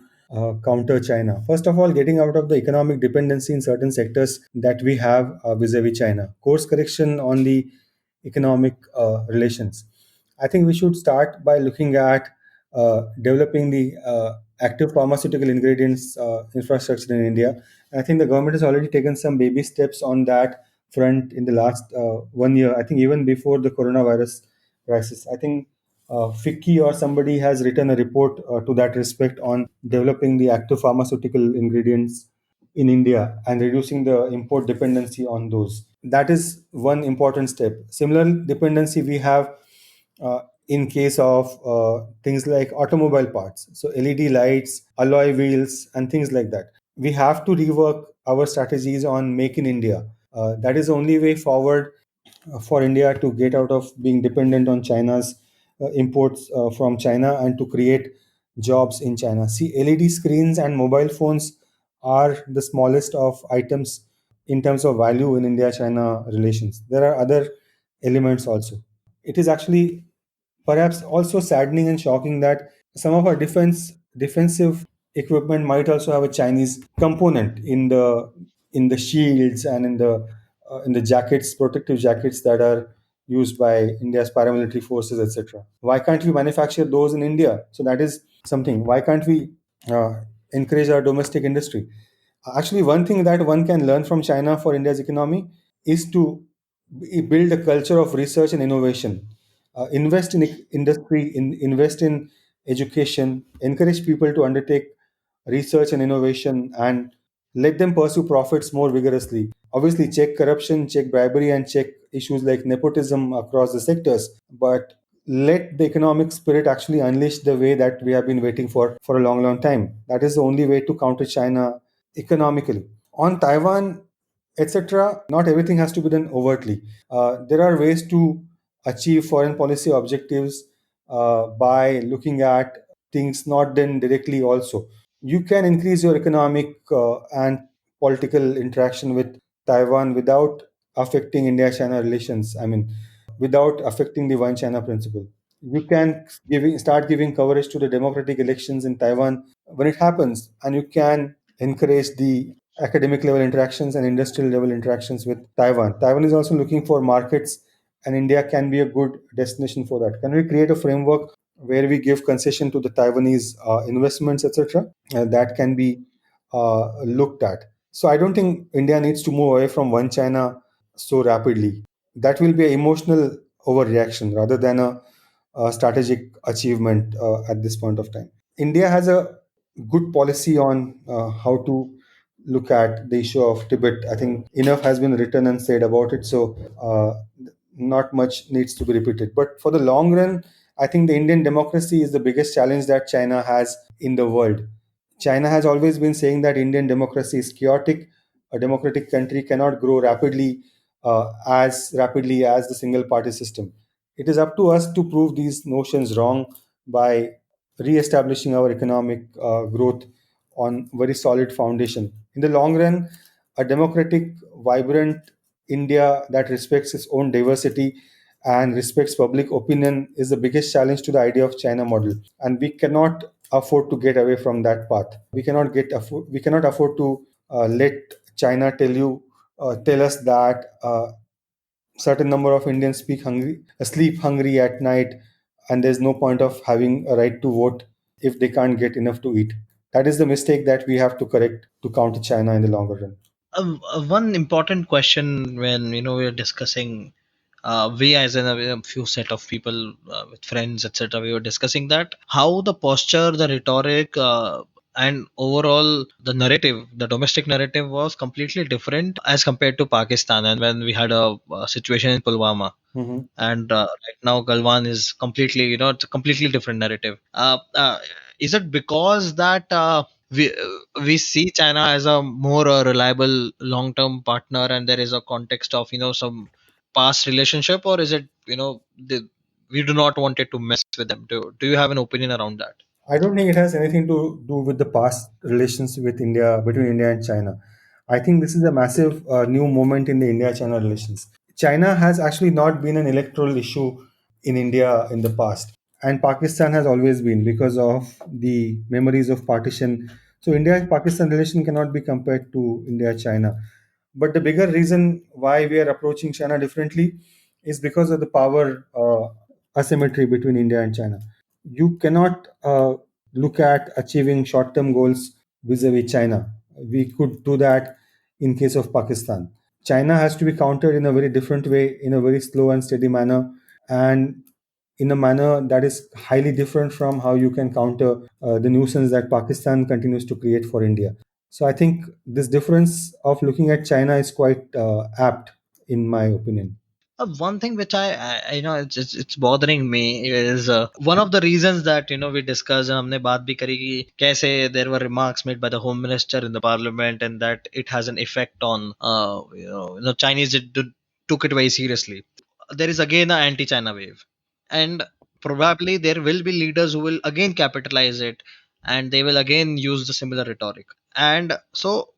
counter China. First of all, getting out of the economic dependency in certain sectors that we have vis a vis China. Course correction on the economic relations. I think we should start by looking at developing the active pharmaceutical ingredients infrastructure in India. I think the government has already taken some baby steps on that front in the last 1 year. I think even before the coronavirus crisis. I think FICCI or somebody has written a report to that respect on developing the active pharmaceutical ingredients in India and reducing the import dependency on those. That is one important step. Similar dependency we have in case of things like automobile parts, so LED lights, alloy wheels, and things like that. We have to rework our strategies on Make in India. That is the only way forward for India to get out of being dependent on China's imports from China and to create jobs in China. See, LED screens and mobile phones are the smallest of items in terms of value in India China relations. There are other elements also. It is actually perhaps also saddening and shocking that some of our defensive equipment might also have a Chinese component in the shields and in the jackets, protective jackets that are used by India's paramilitary forces, etc. Why can't we manufacture those in India? So that is something. Why can't we uh, encourage our domestic industry? Actually, one thing that one can learn from China for India's economy is to build a culture of research and innovation. Invest in industry, invest in education, encourage people to undertake research and innovation, and let them pursue profits more vigorously. Obviously, check corruption, check bribery, and check issues like nepotism across the sectors. But let the economic spirit actually unleash the way that we have been waiting for a long, long time. That is the only way to counter China economically. On Taiwan, etc., not everything has to be done overtly. There are ways to achieve foreign policy objectives by looking at things not done directly also. You can increase your economic and political interaction with Taiwan without affecting India China relations. I mean, without affecting the One China principle. You can start giving coverage to the democratic elections in Taiwan when it happens, and you can encourage the academic level interactions and industrial level interactions with Taiwan. Taiwan is also looking for markets, and India can be a good destination for that. Can we create a framework where we give concession to the Taiwanese investments, etc.? That can be looked at. So I don't think India needs to move away from one China so rapidly. That will be an emotional overreaction rather than a strategic achievement at this point of time. India has a good policy on how to look at the issue of Tibet. I think enough has been written and said about it, so not much needs to be repeated. But for the long run, I think the Indian democracy is the biggest challenge that China has in the world. China has always been saying that Indian democracy is chaotic. A democratic country cannot grow as rapidly as the single party system. It is up to us to prove these notions wrong by re establishing our economic growth on very solid foundation. In the long run, a democratic, vibrant India that respects its own diversity and respects public opinion is the biggest challenge to the idea of China model, and we cannot afford to get away from that path. We cannot afford to let China tell us that certain number of Indians sleep hungry at night, and there's no point of having a right to vote if they can't get enough to eat. That is the mistake that we have to correct to counter China in the longer run. One important question when we are discussing, we as in a few set of people with friends, etc. We were discussing that how the posture, the rhetoric, and overall the domestic narrative was completely different as compared to Pakistan, and when we had a situation in Pulwama. Mhm. And right now Galwan is completely, it's a completely different narrative. Is it because that we see China as a more reliable long term partner, and there is a context of some past relationship, or is it we do not want it to mess with them? Do you have an opinion around that? I don't think it has anything to do with the past relations with India between India and China. I think this is a massive new moment in the India-China relations. China has actually not been an electoral issue in India in the past, and Pakistan has always been because of the memories of partition. So India-Pakistan relation cannot be compared to India-China. But the bigger reason why we are approaching China differently is because of the power asymmetry between India and China. You cannot look at achieving short term goals vis-a-vis China. We could do that in case of Pakistan. China has to be countered in a very different way, in a very slow and steady manner, and in a manner that is highly different from how you can counter the nuisance that Pakistan continues to create for India. So I think this difference of looking at China is quite apt, in my opinion. One thing which it's bothering me is one of the reasons that we discussed and हमने बात भी करी कि कैसे there were remarks made by the home minister in the parliament, and that it has an effect on Chinese took it very seriously. There is again an anti-China wave, and probably there will be leaders who will again capitalize it, and they will again use the similar rhetoric. And so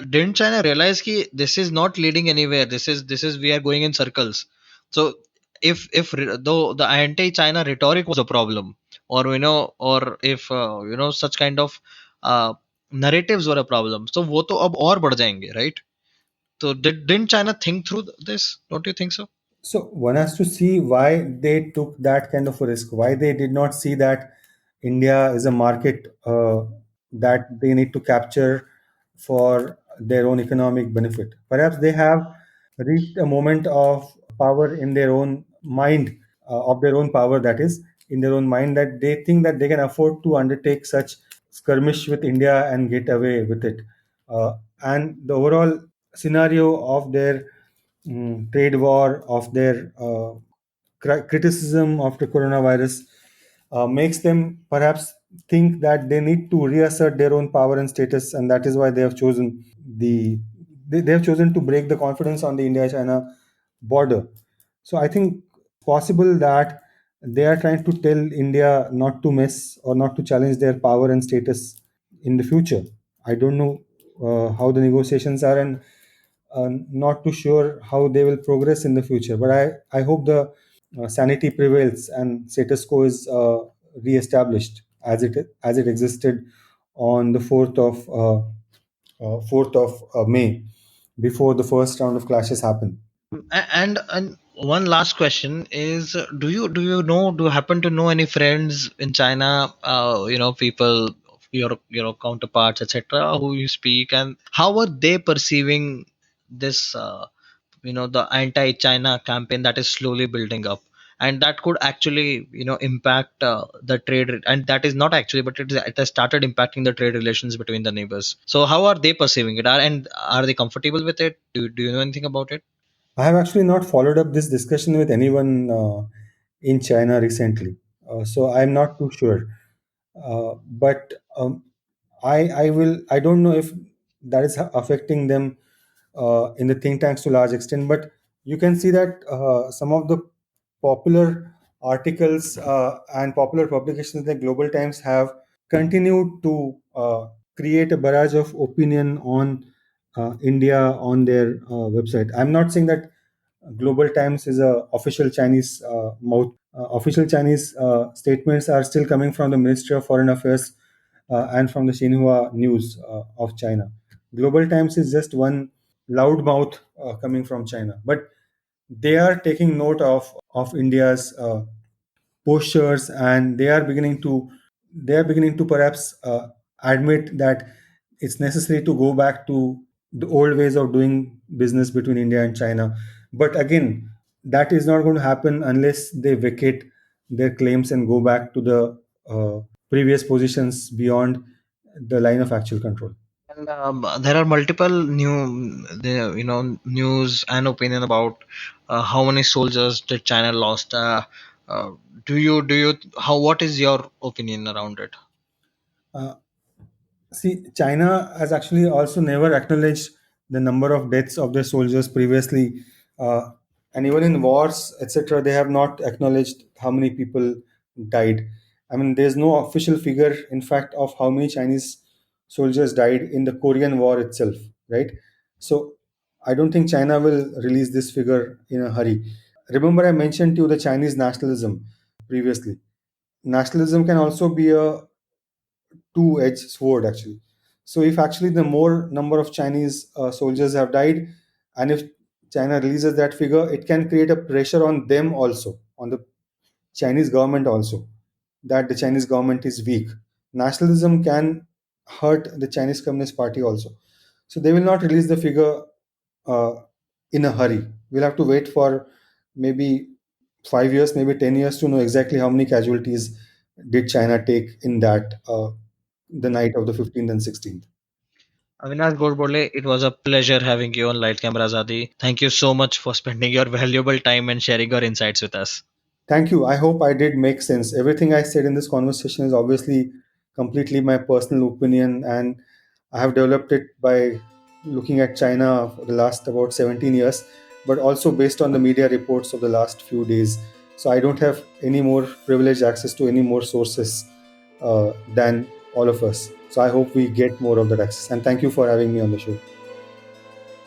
didn't China realize that this is not leading anywhere? This is we are going in circles. So if though the anti-China rhetoric was a problem, or or if such kind of uh, narratives were a problem, so वो तो अब और बढ़ जाएंगे, right? So didn't China think through this? Don't you think so? So one has to see why they took that kind of a risk, why they did not see that India is a market that they need to capture for their own economic benefit. Perhaps they have reached a moment of power in their own mind, of their own power, that is, in their own mind, that they think that they can afford to undertake such skirmish with India and get away with it. And the overall scenario of their trade war, of their criticism of the coronavirus, makes them perhaps think that they need to reassert their own power and status, and that is why the they have chosen to break the confidence on the India-China border. So I think possible that they are trying to tell India not to mess or not to challenge their power and status in the future. I don't know how the negotiations are, and not too sure how they will progress in the future. But I hope the sanity prevails and status quo is re-established as it existed on the 4th of May, before the first round of clashes happened. And one last question is, do you happen to know any friends in China, people, your counterparts, etc., who you speak, and how are they perceiving this, the anti-China campaign that is slowly building up, and that could actually impact the trade, and that is not actually, but it has started impacting the trade relations between the neighbors. So how are they perceiving it? Are they comfortable with it? Do you know anything about it? I have actually not followed up this discussion with anyone in China recently, so I'm not too sure. But I will. I don't know if that is affecting them in the think tanks to large extent. But you can see that some of the popular articles and popular publications like Global Times have continued to create a barrage of opinion on India on their website. I'm not saying that Global Times is a official Chinese mouth. Official Chinese statements are still coming from the Ministry of Foreign Affairs and from the Xinhua News of China. Global Times is just one loud mouth coming from China, but they are taking note of India's postures, and they are beginning to perhaps admit that it's necessary to go back to the old ways of doing business between India and China. But again, that is not going to happen unless they vacate their claims and go back to the previous positions beyond the line of actual control. And there are multiple news and opinion about how many soldiers did China lost. Uh, do you how what is your opinion around it? Uh, See, China has actually also never acknowledged the number of deaths of their soldiers previously, uh, and even in wars, etc., they have not acknowledged how many people died. I mean, there's no official figure, in fact, of how many Chinese soldiers died in the Korean War itself, right? So, I don't think China will release this figure in a hurry. Remember, I mentioned to you the Chinese nationalism previously. Nationalism can also be a two-edged sword, actually. So if actually the more number of Chinese soldiers have died, and if China releases that figure, it can create a pressure on them also, on the Chinese government also, that the Chinese government is weak. Nationalism can hurt the Chinese Communist Party also. So they will not release the figure uh, in a hurry. We'll have to wait for maybe 5 years, maybe 10 years to know exactly how many casualties did China take in that the night of the 15th and 16th. Avinash Godbole, it was a pleasure having you on Light Camera Azadi. Thank you so much for spending your valuable time and sharing your insights with us. Thank you. I hope I did make sense. Everything I said in this conversation is obviously completely my personal opinion, and I have developed it by looking at China for the last about 17 years, but also based on the media reports of the last few days. So I don't have any more privileged access to any more sources than all of us. So I hope we get more of that access. And thank you for having me on the show.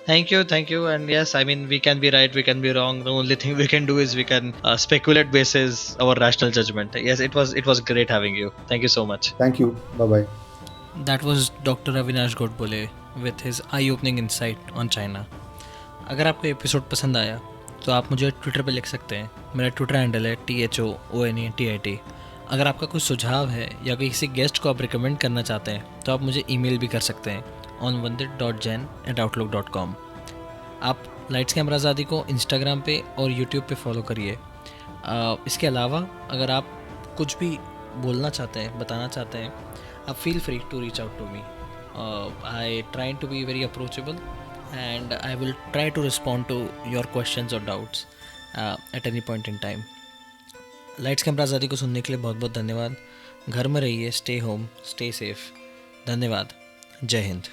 Thank you, and yes, I mean we can be right, we can be wrong. The only thing we can do is we can speculate basis our rational judgment. Yes, it was great having you. Thank you so much. Thank you. Bye bye. That was Dr. Avinash Godbole with his eye-opening insight on China. अगर आपको episode पसंद आया तो आप मुझे Twitter पे लिख सकते हैं. मेरा ट्विटर हैंडल है THOONETIT. अगर आपका कोई सुझाव है या किसी गेस्ट को आप रिकमेंड करना चाहते हैं तो आप मुझे ईमेल भी कर सकते हैं onwandit.jain@outlook.com. आप लाइट्स कैमरा आज़ादी को इंस्टाग्राम पे और यूट्यूब पे फॉलो करिए. इसके अलावा अगर आप कुछ भी बोलना चाहते हैं, बताना चाहते हैं, आप feel free to reach out to me. I try to be very approachable and I will try to respond to your questions or doubts at any point in time. Lights camera आज़ादी को सुनने के लिए बहुत बहुत धन्यवाद. घर में रहिए, स्टे होम, स्टे सेफ. धन्यवाद. जय हिंद.